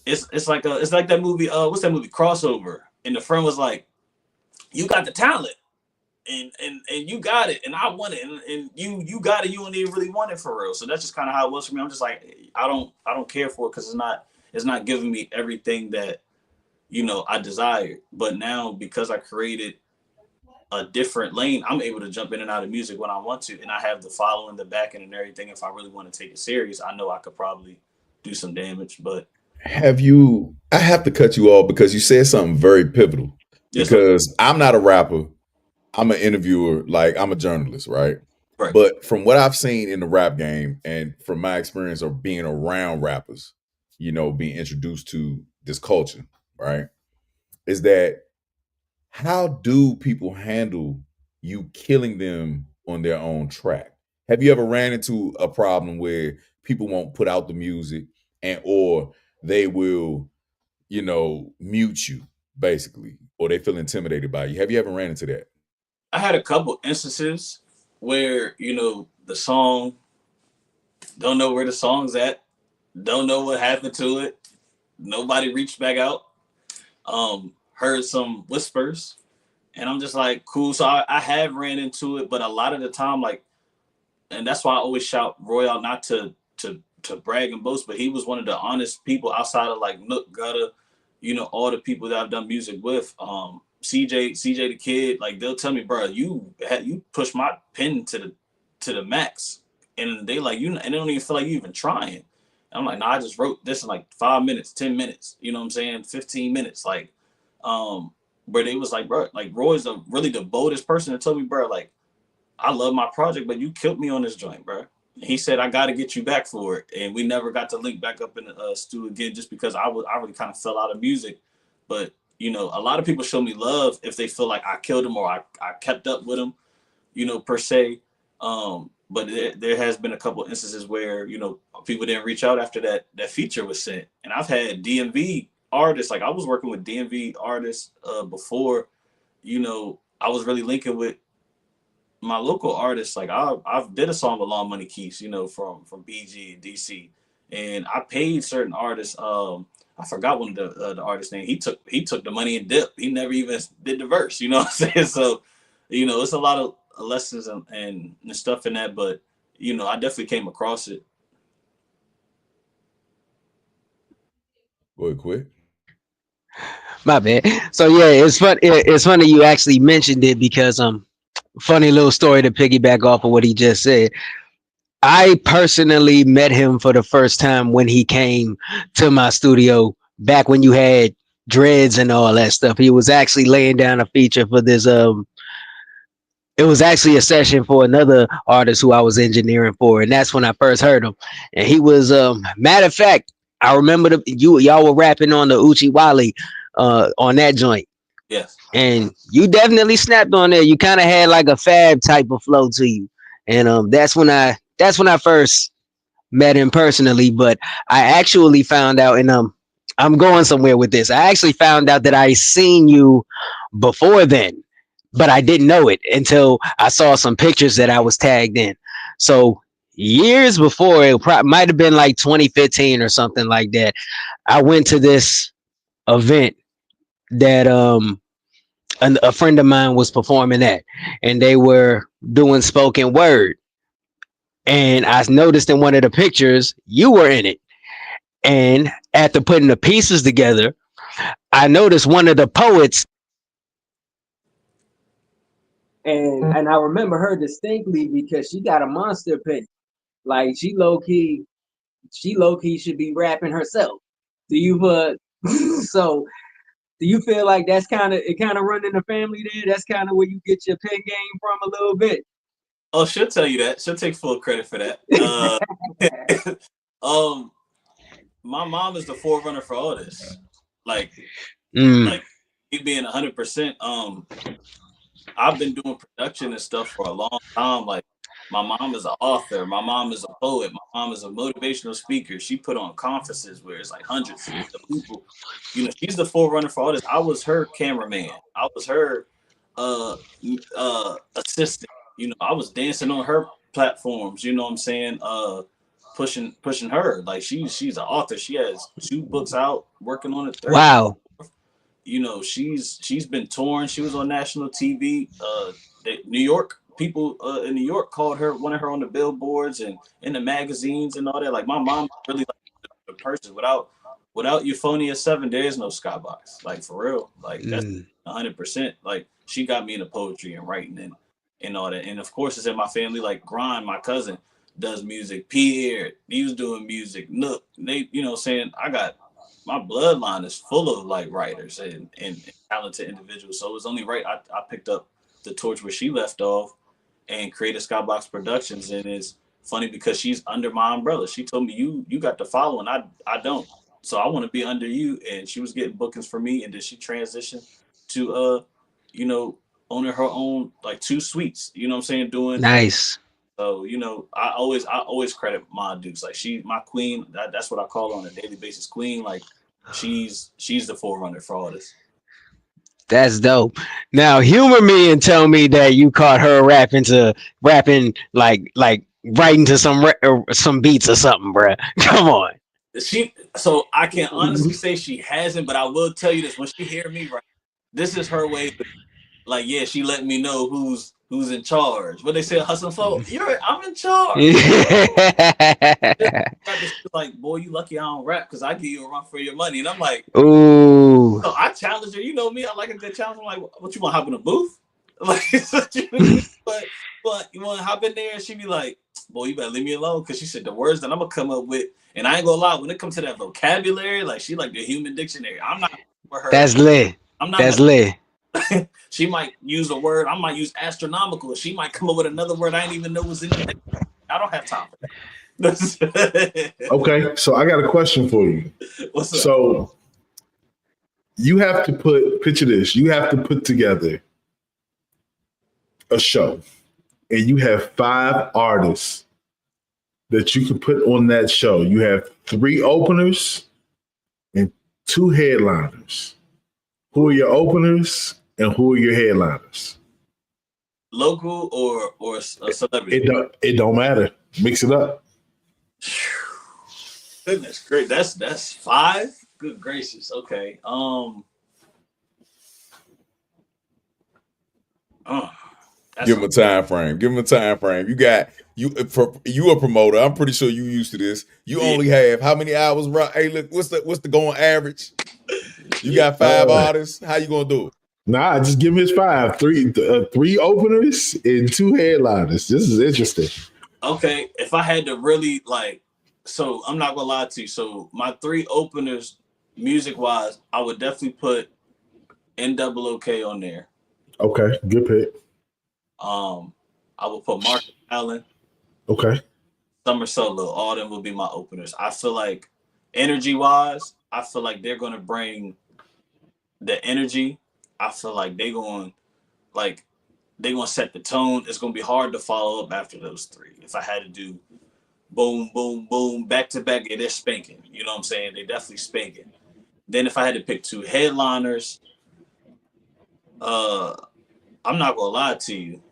S5: It's like that movie. What's that movie? Crossover. And the friend was like, you got the talent. And you got it, and I want it, and you got it. You don't even really want it for real. So that's just kind of how it was for me. I'm just like, I don't care for it because it's not giving me everything that I desired. But now because I created a different lane, I'm able to jump in and out of music when I want to, and I have the following, the backing, and everything. If I really want to take it serious, I know I could probably do some damage. But
S2: I have to cut you off because you said something very pivotal.
S5: yes, sir.
S2: Because I'm not a rapper. I'm an interviewer, like I'm a journalist, right?
S5: Right.
S2: But from what I've seen in the rap game and from my experience of being around rappers, being introduced to this culture, right? Is that how do people handle you killing them on their own track? Have you ever ran into a problem where people won't put out the music or they will, mute you basically, or they feel intimidated by you? Have you ever ran into that?
S5: I had a couple instances where the song, don't know where the song's at, don't know what happened to it, nobody reached back out, heard some whispers, and I'm just like, cool. So I have ran into it, but a lot of the time, like, and that's why I always shout Roy out, not to brag and boast, but he was one of the honest people outside of like Nook, Gutter, all the people that I've done music with. CJ the Kid, like they'll tell me, bro, you push my pen to the max, and they like and they don't even feel like you even trying. And I'm like, nah, I just wrote this in like 5 minutes, 10 minutes, you know what I'm saying, 15 minutes, like, where they was like, bro, like Roy's really the boldest person that told me, bro, like, I love my project, but you killed me on this joint, bro. He said, I got to get you back for it. And we never got to link back up in the studio again just because I really kind of fell out of music. But, a lot of people show me love if they feel like I killed him or I kept up with him, per se. But there has been a couple instances where, people didn't reach out after that feature was sent. And I've had DMV artists, like I was working with DMV artists before, I was really linking with my local artists. Like I've did a song with Long Money Keys, from BG and DC, and I paid certain artists. I forgot one of the artist name. He took the money and dipped. He never even did the verse. You know what I'm saying? So, it's a lot of lessons and stuff in that. But I definitely came across it.
S2: Go ahead, quick.
S1: My bad. So yeah, it's fun. It's funny you actually mentioned it because funny little story to piggyback off of what he just said. I personally met him for the first time when he came to my studio back when you had dreads and all that stuff. He was actually laying down a feature for this it was actually a session for another artist who I was engineering for, and that's when I first heard him. And he was matter of fact, I remember y'all were rapping on the Uchi Wally on that joint.
S5: Yes.
S1: And you definitely snapped on there. You kind of had like a fab type of flow to you. And that's when I first met him personally, but I actually found out, and I'm going somewhere with this. I actually found out that I seen you before then, but I didn't know it until I saw some pictures that I was tagged in. So years before, it might have been like 2015 or something like that. I went to this event that a friend of mine was performing at, and they were doing spoken word. And I noticed in one of the pictures you were in it. And after putting the pieces together, I noticed one of the poets, and I remember her distinctly because she got a monster pen. Like she low key should be rapping herself. Do you so do you feel like that's kind of run in the family there? That's kind of where you get your pen game from a little bit.
S5: Oh, she'll tell you that. She'll take full credit for that. Um, my mom is the forerunner for all this. Like
S1: Mm.
S5: like me being 100%. I've been doing production and stuff for a long time. Like my mom is an author. My mom is a poet. My mom is a motivational speaker. She put on conferences where it's like hundreds of people. You know, she's the forerunner for all this. I was her cameraman. I was her uh assistant. You know, I was dancing on her platforms. You know what I'm saying? Pushing her. Like she's an author. She has 2 books out, working on a third.
S1: Wow.
S5: You know, she's been touring. She was on national TV. New York people in New York wanted her on the billboards and in the magazines and all that. Like my mom really like the person. Without Euphonia 7, there is no Skybox. Like for real. Like that's
S1: Mm.
S5: 100%. Like she got me into poetry and writing and all that. And of course, it's in my family. Like Grind, my cousin, does music. Pierre, he was doing music. Nook, they, you know, saying I got my bloodline is full of like writers and talented individuals. So it was only right I picked up the torch where she left off and created Skybox Productions. And it's funny because she's under my umbrella. She told me you got the following. I don't. So I want to be under you. And she was getting bookings for me. And then she transitioned to you know, owning her own like 2 suites. You know what I'm saying? Doing
S1: Nice.
S5: so, you know, I always credit Ma Dukes. Like she my queen. That's what I call her on a daily basis. Queen. Like she's the forerunner for all this.
S1: That's dope. Now humor me and tell me that you caught her rapping like writing to some beats or something, bruh. Come on.
S5: So I can honestly say she hasn't, but I will tell you this: when she hear me, right, this is her way. Like, yeah, she let me know who's in charge. What they say, hustle for? I'm in charge. Got this shit like, boy, you lucky I don't rap because I give you a run for your money. And I'm like,
S1: Ooh.
S5: so I challenge her. You know me, I like a good challenge. I'm like, what you want to hop in a booth? Like, but you want to hop in there? And she be like, boy, you better leave me alone because she said the words that I'm gonna come up with. And I ain't gonna lie, when it comes to that vocabulary, like she like the human dictionary. I'm not for her.
S1: That's lit.
S5: I'm not.
S1: That's lit.
S5: She might use a word. I might use astronomical. She might come up with another word I didn't even know was in the. I don't have time for that.
S4: Okay, so I got a question for you.
S5: What's up?
S4: So you have to picture this. You have to put together a show, and you have 5 artists that you can put on that show. You have 3 openers and 2 headliners. Who are your openers and who are your headliners?
S5: Local or a celebrity?
S4: It don't matter. Mix it up.
S5: Goodness great. That's 5. Good gracious. Okay.
S2: Give him a time frame. Give him a time frame. You a promoter. I'm pretty sure you used to this. You only have how many hours? Hey, look, what's the going average? You got 5 artists. How you gonna do it?
S4: Nah, just give him his 5. 3 openers and 2 headliners. This is interesting.
S5: Okay, if I had to really so I'm not gonna lie to you. So my 3 openers, music wise, I would definitely put NOOK on there.
S4: Okay, good pick.
S5: I would put Mark Allen.
S4: Okay.
S5: Summer Solo. All them will be my openers. I feel like energy wise, I feel like they're gonna bring the energy. I feel like they're gonna set the tone. It's gonna be hard to follow up after those 3. If I had to do boom, boom, boom, back to back, they're spanking. You know what I'm saying? They definitely spanking. Then if I had to pick 2 headliners, I'm not gonna lie to you.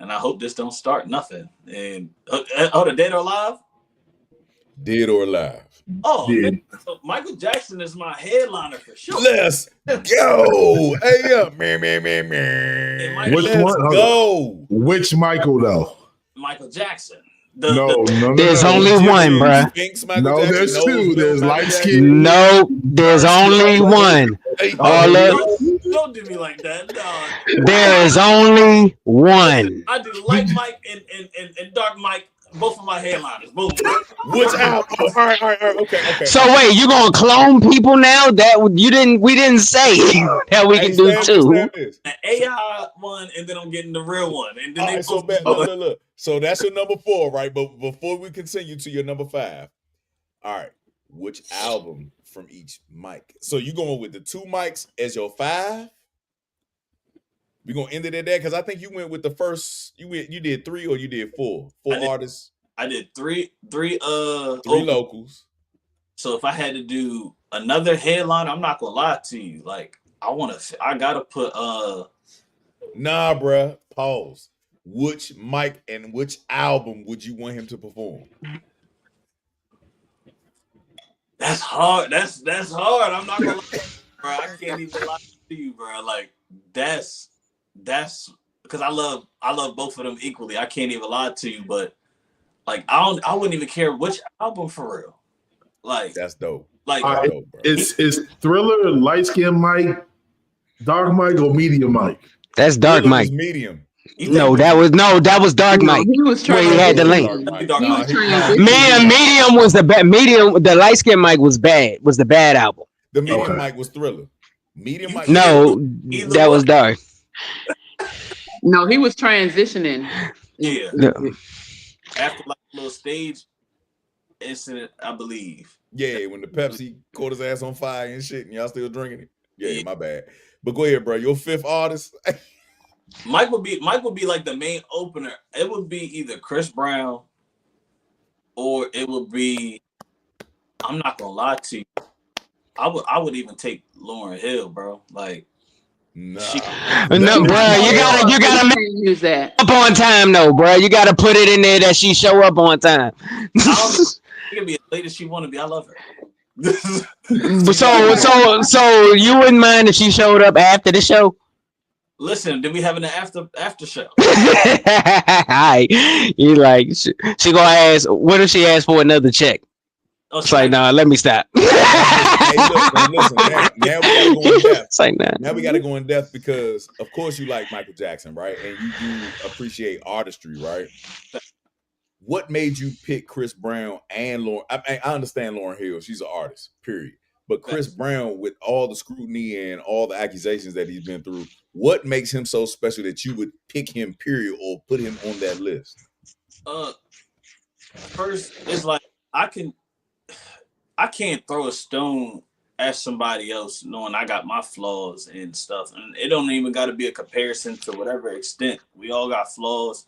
S5: And I hope this don't start nothing. And the Dead or Alive?
S2: Dead or Alive.
S5: Oh, man. So Michael Jackson is my headliner for sure.
S2: Let's go. Hey up, man.
S4: Which
S2: Let's
S4: one?
S2: go.
S4: Which Michael though?
S5: Michael Jackson.
S4: No.
S1: There's only one, bruh.
S4: No, there's 2. There's light skin.
S1: No, there's only one.
S5: Don't do me like that. No.
S1: There is only one.
S5: I do Light Mike and Dark Mike, both of my headliners. Both.
S2: Which out? All right. Okay.
S1: So wait, you gonna clone people now? That we didn't say that we can do 2.
S5: An AI one, and then I'm getting the real one, and then they
S2: so look. So that's your number 4, right? But before we continue to your number 5, all right. which album from each mic. So you going with the 2 mics as your 5? We gonna end it at that because I think you went with the first. You did 3 or you did 4? 4 artists.
S5: I did three
S2: 3
S5: open.
S2: locals.
S5: So if I had to do another headline, I'm not gonna lie to you. Like I gotta put
S2: Nah, bruh. Pause. Which mic and which album would you want him to perform?
S5: That's hard. That's hard. I'm not gonna lie, bro. I can't even lie to you, bro. Like that's because I love both of them equally. I can't even lie to you, but like I wouldn't even care which album for real. Like
S2: that's dope.
S5: Like
S2: that's dope, bro.
S4: Is Thriller light skin mic, dark mic, or medium mic?
S1: That's dark
S2: Thriller
S1: mic.
S2: was medium.
S1: No, that was dark mic.
S3: He was
S1: where
S3: trying.
S1: he had the link. Medium was the bad. Medium, the light skin mic was bad. Was the bad album.
S2: The medium mic was Thriller. Medium mic.
S1: No, that was dark.
S3: No, he was transitioning.
S5: Yeah.
S1: No.
S5: After like a little stage incident, I believe.
S2: Yeah, when the Pepsi caught his ass on fire and shit, and y'all still drinking it. Yeah, my bad. But go ahead, bro. Your 5th artist.
S5: Mike would be like the main opener. It would be either Chris Brown or it would be. I'm not gonna lie to you. I would even take Lauryn Hill, bro. Like.
S2: Nah.
S1: No, bro, you gotta
S3: use that
S1: up on time, though, bro. You gotta put it in there that she show up on time.
S5: She can be as late as she want to be. I love her.
S1: so you wouldn't mind if she showed up after the show?
S5: Listen, did we have an after show?
S1: Hi, you like she gonna ask? What if she asked for another check?
S5: Oh,
S1: it's like, nah, let me stop.
S2: Hey, look, man, listen, now we gotta go in depth.
S1: It's like, nah.
S2: Now we gotta go in depth because, of course, you like Michael Jackson, right? And you do appreciate artistry, right? What made you pick Chris Brown and Lauryn? I understand Lauryn Hill; she's an artist, period. But Chris Brown, with all the scrutiny and all the accusations that he's been through, what makes him so special that you would pick him, period, or put him on that list?
S5: First, it's like I can't throw a stone at somebody else knowing I got my flaws and stuff. And it don't even got to be a comparison to whatever extent. We all got flaws.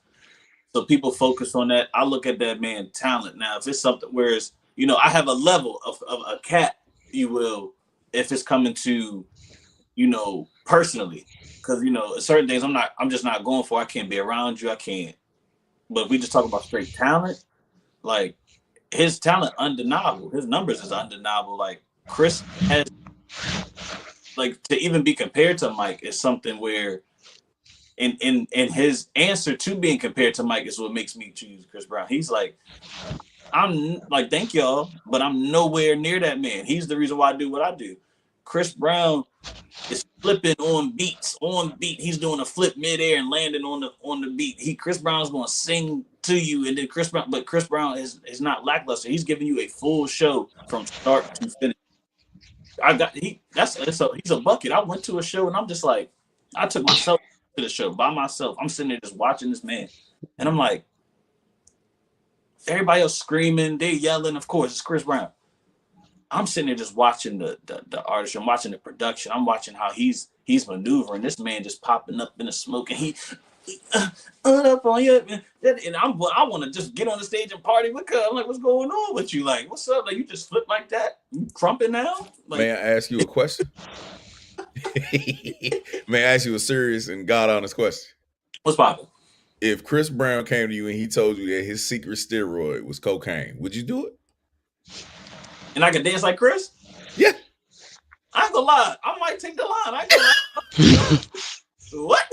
S5: So people focus on that. I look at that man talent. Now, if it's something whereas, I have a level of a cat, you will, if it's coming to, personally. Because, certain things I'm just not going for. I can't be around you. I can't. But if we just talk about straight talent, like, his talent undeniable. His numbers is undeniable. Like Chris has, like to even be compared to Mike is something where, in his answer to being compared to Mike is what makes me choose Chris Brown. He's like, I'm like, thank y'all, but I'm nowhere near that man. He's the reason why I do what I do. Chris Brown is flipping on beats. On beat, he's doing a flip midair and landing on the beat. Chris Brown's going to sing to you, and then Chris Brown is not lackluster. He's giving you a full show from start to finish. He's a bucket. I went to a show and I'm just like, I took myself to the show by myself. I'm sitting there just watching this man, and I'm like, everybody else screaming, they yelling. Of course, it's Chris Brown. I'm sitting there just watching the artist. I'm watching the production. I'm watching how he's maneuvering. This man just popping up in the smoke, and he up on you, and I want to just get on the stage and party with her. I'm like, what's going on with you? Like, what's up? Like, you just flip like that? You crumping now? Like,
S2: may I ask you a question? May I ask you a serious and God honest question?
S5: What's popping?
S2: If Chris Brown came to you and he told you that his secret steroid was cocaine, would you do it?
S5: And I could dance like Chris?
S2: Yeah.
S5: I ain't gonna lie. I might take the line. I ain't gonna lie. What?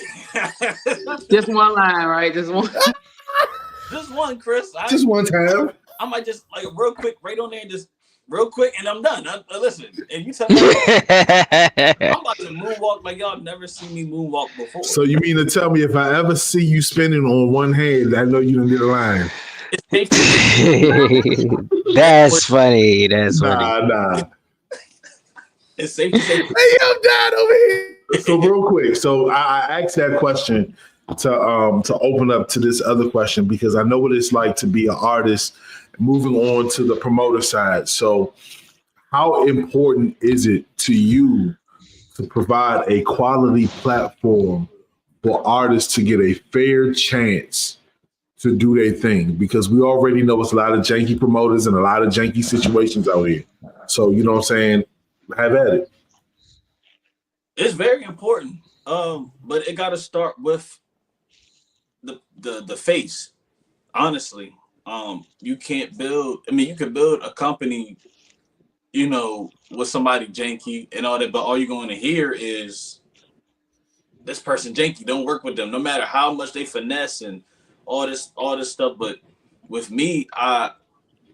S3: Just one line, right? Just one.
S5: Just one, Chris.
S4: Just one time.
S5: I might just like real quick, right on there, and just real quick, and I'm done. Listen, and you tell me I'm about to moonwalk like y'all never seen me moonwalk before.
S4: So you mean to tell me if I ever see you spinning on one hand, I know you done did a line?
S1: That's funny. That's funny.
S4: Nah.
S5: It's safe to say.
S2: Hey, I'm dying over here.
S4: So real quick, so I asked that question to open up to this other question because I know what it's like to be an artist. Moving on to the promoter side, so how important is it to you to provide a quality platform for artists to get a fair chance to do their thing? Because we already know it's a lot of janky promoters and a lot of janky situations out here. So, you know what I'm saying? Have at it.
S5: It's very important. But it got to start with the face. Honestly, you can't build. I mean, you can build a company, with somebody janky and all that, but all you're going to hear is this person janky. Don't work with them, no matter how much they finesse and all this stuff. But with me,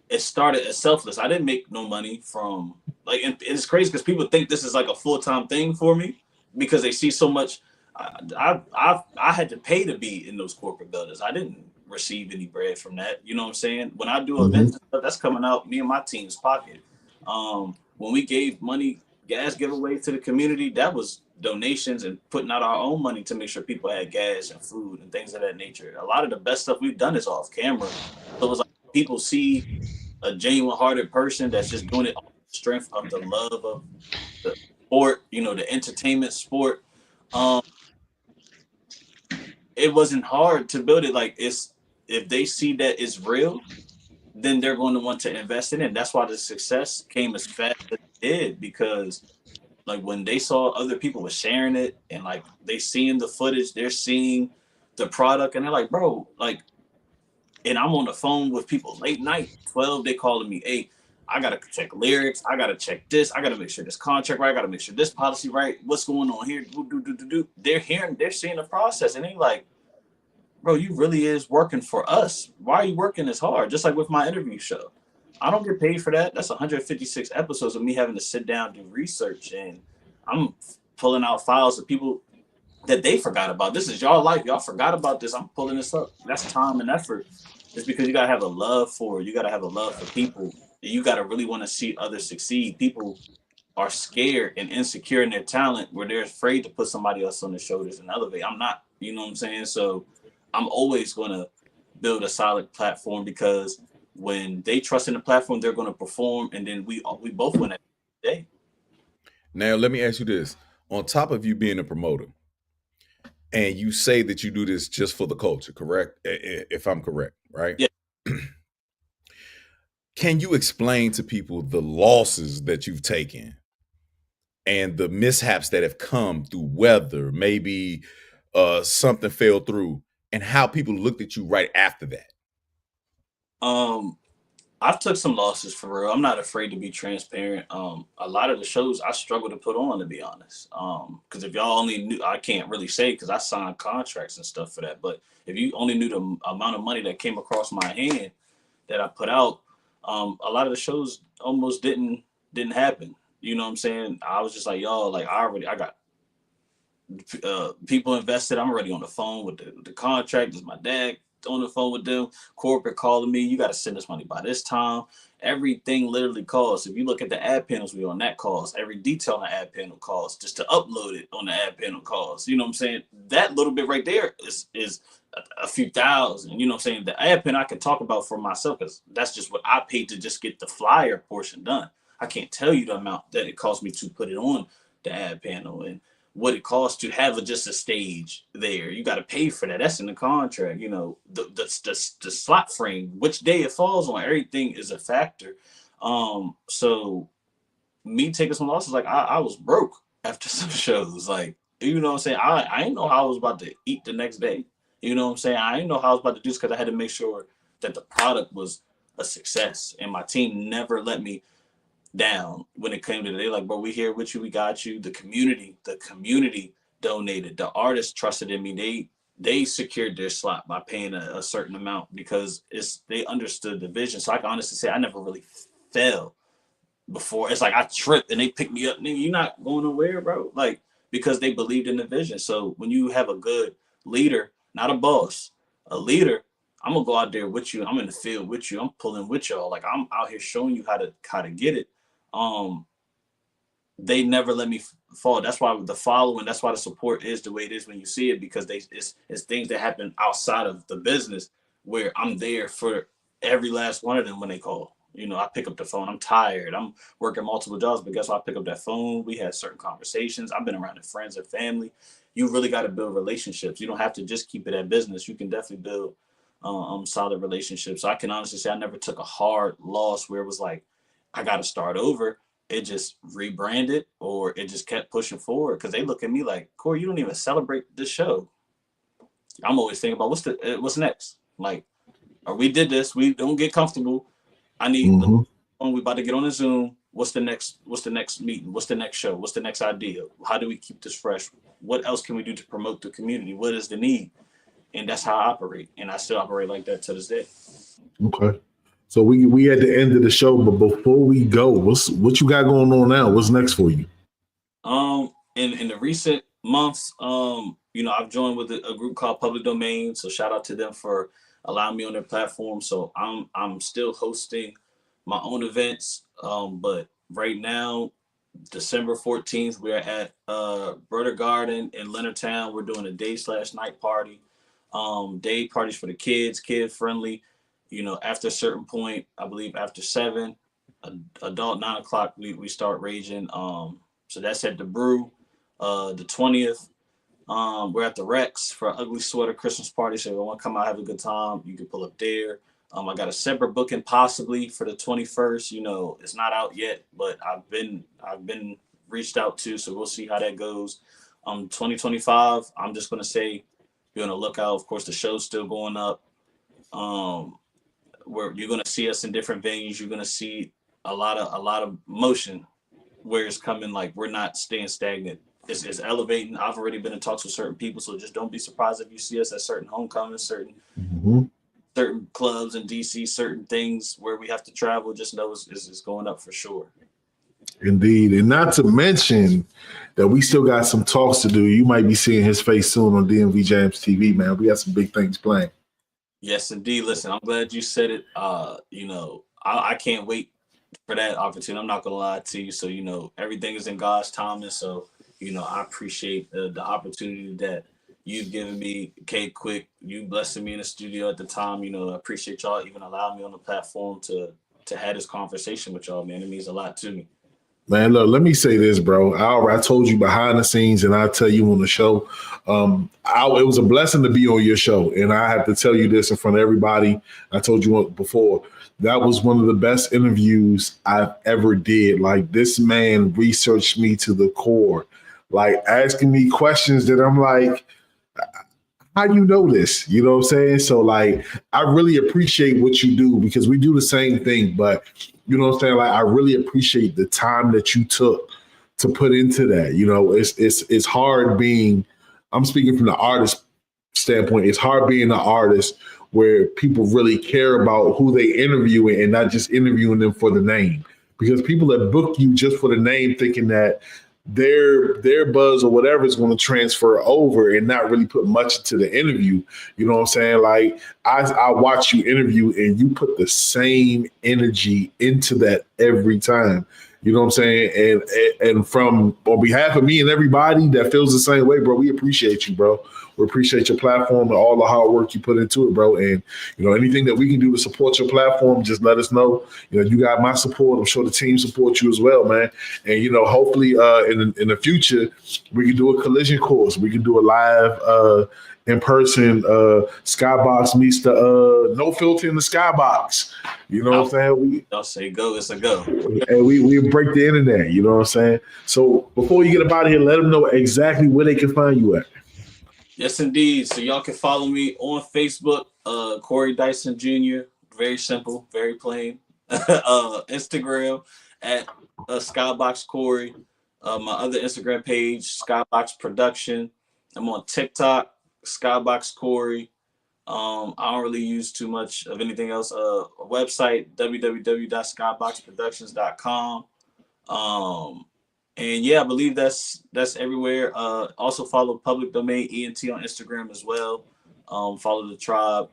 S5: it started as selfless. I didn't make no money from and it's crazy because people think this is like a full-time thing for me because they see so much. I had to pay to be in those corporate buildings. I didn't receive any bread from that. You know what I'm saying? When I do
S4: Mm-hmm.
S5: events and stuff, that's coming out me and my team's pocket. When we gave money, gas giveaways to the community, that was donations and putting out our own money to make sure people had gas and food and things of that nature. A lot of the best stuff we've done is off camera. So it was like people see a genuine hearted person that's just doing it on the strength of the love of the sport, the entertainment sport. Um, it wasn't hard to build it. Like if they see that it's real, then they're going to want to invest in it. And that's why the success came as fast as it did because like when they saw other people were sharing it and like they seeing the footage, they're seeing the product and they're like, bro, like, and I'm on the phone with people late night, 12, they calling me, hey, I gotta check lyrics, I gotta check this, I gotta make sure this contract right, I gotta make sure this policy right, what's going on here, do. They're seeing the process and they like, bro, you really is working for us. Why are you working this hard? Just like with my interview show. I don't get paid for that. That's 156 episodes of me having to sit down, do research, and I'm pulling out files of people that they forgot about. This is y'all life. Y'all forgot about this. I'm pulling this up. That's time and effort. It's because you gotta have a love for it. You gotta have a love for people. You gotta really want to see others succeed. People are scared and insecure in their talent where they're afraid to put somebody else on their shoulders and elevate. I'm not, you know what I'm saying? So I'm always gonna build a solid platform because when they trust in the platform, they're gonna perform and then we both win that day.
S2: Now, let me ask you this. On top of you being a promoter, and you say that you do this just for the culture, correct? If I'm correct, right?
S5: Yeah.
S2: Can you explain to people the losses that you've taken and the mishaps that have come through weather, maybe something fell through, and how people looked at you right after that?
S5: I've took some losses for real. I'm not afraid to be transparent. A lot of the shows I struggle to put on, to be honest. Because if y'all only knew, I can't really say because I signed contracts and stuff for that. But if you only knew the amount of money that came across my hand that I put out, a lot of the shows almost didn't happen. You know what I'm saying? I was just like, y'all, like I got people invested. I'm already on the phone with the contractors. My dad on the phone with them. Corporate calling me. You got to send us money by this time. Everything literally costs. If you look at the ad panels, we on that cost. Every detail on the ad panel costs. Just to upload it on the ad panel costs. You know what I'm saying? That little bit right there is a few thousand. You know what I'm saying? The ad panel I can talk about for myself because that's just what I paid to just get the flyer portion done. I can't tell you the amount that it cost me to put it on the ad panel and what it costs to have just a stage there. You got to pay for that. That's in the contract. The slot frame, which day it falls on, everything is a factor. So me taking some losses, like I was broke after some shows. Like, you know what I'm saying? I didn't know how I was about to eat the next day. You know what I'm saying? I didn't know how I was about to do this because I had to make sure that the product was a success. And my team never let me down when it came to they like, bro, we here with you, we got you. The community donated. The artists trusted in me. They secured their slot by paying a certain amount because they understood the vision. So I can honestly say I never really fell before. It's like I tripped and they picked me up. Nigga, you're not going nowhere, bro. Like, because they believed in the vision. So when you have a good leader, not a boss, a leader, I'm gonna go out there with you. I'm in the field with you. I'm pulling with y'all. Like I'm out here showing you how to get it. Um, they never let me fault. That's why the following, that's why the support is the way it is when you see it, because it's things that happen outside of the business where I'm there for every last one of them when they call. I pick up the phone. I'm tired. I'm working multiple jobs, but guess what? I pick up that phone. We had certain conversations. I've been around the friends and family. You really got to build relationships. You don't have to just keep it at business. You can definitely build solid relationships. So I can honestly say I never took a hard loss where it was like, I got to start over. It just rebranded, or it just kept pushing forward, because they look at me like, Corey, you don't even celebrate this show. I'm always thinking about what's next. Like, or we did this, we don't get comfortable. I need we about to get on a Zoom. What's the next meeting? What's the next show? What's the next idea? How do we keep this fresh? What else can we do to promote the community? What is the need? And that's how I operate. And I still operate like that to this day.
S4: Okay. So we at the end of the show, but before we go, what you got going on now? What's next for you?
S5: In the recent months, I've joined with a group called Public Domain. So shout out to them for allowing me on their platform. So I'm still hosting my own events. But right now, December 14th, we're at Brother Garden in Leonardtown. We're doing a day/night party. Day parties for the kids, kid friendly. After a certain point, I believe after 7, adult 9 o'clock, we start raging. So that's at the Brew. The 20th, we're at the Rex for Ugly Sweater Christmas party. So if you want to come out, have a good time, you can pull up there. I got a separate booking possibly for the 21st. It's not out yet, but I've been reached out to, so we'll see how that goes. 2025, I'm just gonna say, be on the lookout. Of course, the show's still going up. Where you're gonna see us in different venues. You're gonna see a lot of motion where it's coming. Like, we're not staying stagnant. It's elevating. I've already been in talks with certain people, so just don't be surprised if you see us at certain homecomings, certain clubs in DC, certain things where we have to travel. Just know it's going up for sure.
S4: Indeed. And not to mention that we still got some talks to do. You might be seeing his face soon on DMV Jams TV, man. We got some big things planned.
S5: Yes, indeed. Listen, I'm glad you said it. I can't wait for that opportunity. I'm not gonna lie to you. So, everything is in God's timing. So, I appreciate the opportunity that you've given me, K Quick. You blessing me in the studio at the time. I appreciate y'all even allowing me on the platform to have this conversation with y'all, man. It means a lot to me.
S4: Man, look, let me say this, bro. I told you behind the scenes, and I'll tell you on the show. It was a blessing to be on your show, and I have to tell you this in front of everybody. I told you before, that was one of the best interviews I've ever did. Like, this man researched me to the core, like asking me questions that I'm like, how do you know this? You know what I'm saying? So, like, I really appreciate what you do, because we do the same thing, but you know what I'm saying? Like, I really appreciate the time that you took to put into that. It's hard being, I'm speaking from the artist standpoint, it's hard being an artist where people really care about who they interview and not just interviewing them for the name. Because people that book you just for the name, thinking that their buzz or whatever is going to transfer over and not really put much into the interview. You know what I'm saying? Like, I watch you interview and you put the same energy into that every time. You know what I'm saying? And from on behalf of me and everybody that feels the same way, bro, we appreciate you, bro. We appreciate your platform and all the hard work you put into it, bro. And, anything that we can do to support your platform, just let us know. You got my support. I'm sure the team supports you as well, man. And, hopefully in the future, we can do a collision course. We can do a live in person Skybox meets the No Filter in the Skybox. You know what I'm saying?
S5: Y'all say go, it's a go.
S4: And we break the internet, you know what I'm saying? So before you get up out of here, let them know exactly where they can find you at.
S5: Yes, indeed. So y'all can follow me on Facebook, Corey Dyson Jr. Very simple, very plain. Instagram at Skybox Corey. My other Instagram page, Skybox Production. I'm on TikTok, Skybox Corey. I don't really use too much of anything else. A website, www.skyboxproductions.com. And yeah, I believe that's everywhere. Also follow Public Domain ENT on Instagram as well. Follow the tribe.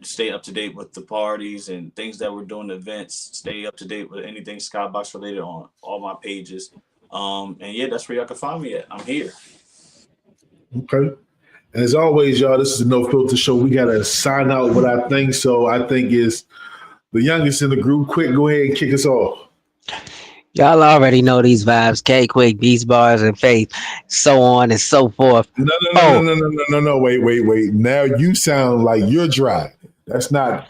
S5: Stay up to date with the parties and things that we're doing, events. Stay up to date with anything Skybox related on all my pages. And yeah, that's where y'all can find me at. I'm here.
S4: Okay. And as always, y'all, this is the No Filter Show. We got to sign out what I think. So I think is the youngest in the group. Quick, go ahead and kick us off.
S1: Y'all already know these vibes. K Quick, Beats Bars and Faith, so on and so forth.
S4: No.
S1: Oh,
S4: Wait. Now you sound like you're dry. That's not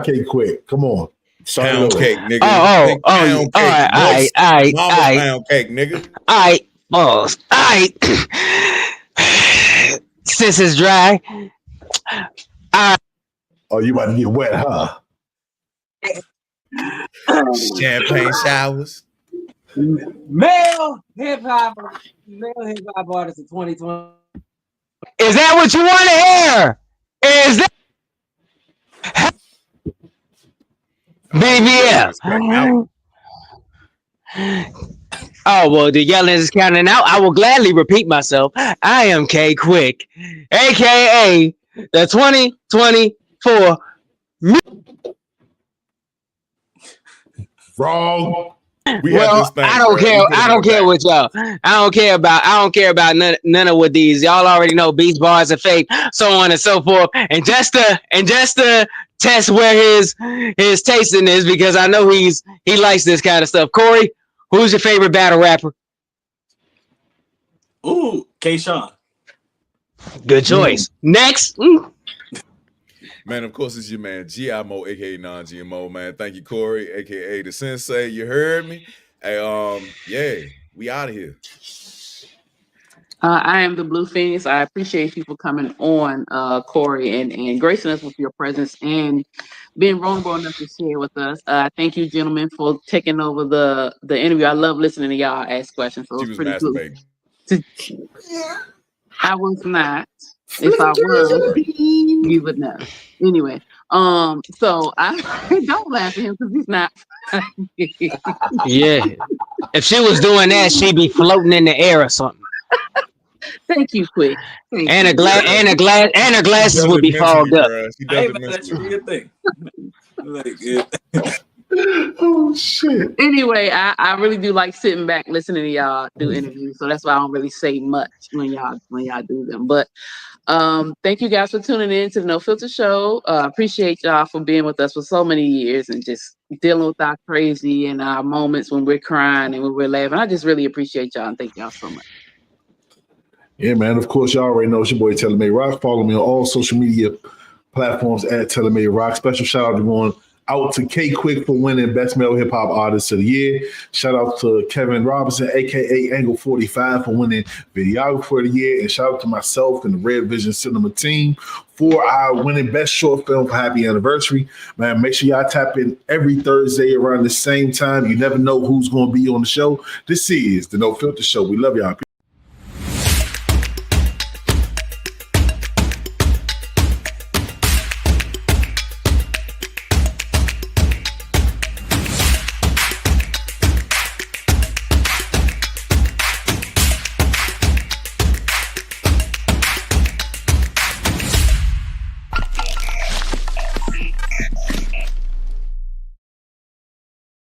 S4: K Quick. Come on. Start it
S2: Pound
S4: over.
S2: cake, nigga. Think
S1: Yeah.
S2: pound
S1: All
S2: cake.
S1: right,
S2: Moist
S1: all right, all
S2: mama
S1: right,
S2: pound cake, nigga.
S1: all right, balls. All right. Since it's dry,
S4: Oh, you about to get wet, huh?
S2: Champagne showers.
S6: Male hip hop artist of 2020.
S1: is that what you want to hear? Is that BBL?
S2: Out.
S1: Oh, well, the yelling is counting out. I will gladly repeat myself. I am K Quick, aka the 2024.
S4: Wrong.
S2: We had
S1: Well,
S2: this thing,
S1: I don't
S2: bro.
S1: care.
S2: We put
S1: I
S2: them in
S1: don't
S2: the
S1: care
S2: back.
S1: what y'all. I don't care about none of what these. Y'all already know Beats, Bars, and Faith, so on and so forth. And just to test where his tasting is, because I know he likes this kind of stuff. Corey, who's your favorite battle rapper?
S5: Ooh, K-Sean.
S1: Good choice. Next.
S2: Man, of course, it's your man, GIMO, aka non-GMO, man. Thank you, Corey, aka the Sensei. You heard me? Hey, yeah, we out of here.
S3: I am the Blue Phoenix. I appreciate you for coming on, Corey, and gracing us with your presence and being vulnerable enough to share with us. Thank you, gentlemen, for taking over the interview. I love listening to y'all ask questions, so
S2: She
S3: it's
S2: was
S3: pretty cool.
S2: masturbating.
S3: I was not. If I was, you would know. Anyway, so I don't laugh at him because he's not.
S1: Yeah. If she was doing that, she'd be floating in the air or something.
S3: Thank you, Quick. Thank
S1: And
S3: you.
S1: her
S2: She
S1: glasses
S2: does
S1: would
S2: it
S1: be
S2: mentally,
S1: fogged up.
S2: bro. She
S5: I
S2: does
S5: ain't
S2: it
S5: mad at you. Do
S2: mentally.
S5: your thing. Like, yeah.
S4: Oh shit.
S3: Anyway, I really do like sitting back listening to y'all do interviews, so that's why I don't really say much when y'all do them. But thank you guys for tuning in to the No Filter Show. Appreciate y'all for being with us for so many years and just dealing with our crazy and our moments when we're crying and when we're laughing. I just really appreciate y'all and thank y'all so much.
S4: Yeah, man. Of course, y'all already know it's your boy May Rock. Follow me on all social media platforms at May Rock. Special shout out to going out to K Quick for winning Best Male Hip Hop Artist of the Year. Shout out to Kevin Robinson, aka Angle 45, for winning Videographer of the Year. And shout out to myself and the Red Vision Cinema team for our winning Best Short Film for Happy Anniversary. Man, make sure y'all tap in every Thursday around the same time. You never know who's going to be on the show. This is the No Filter Show. We love y'all.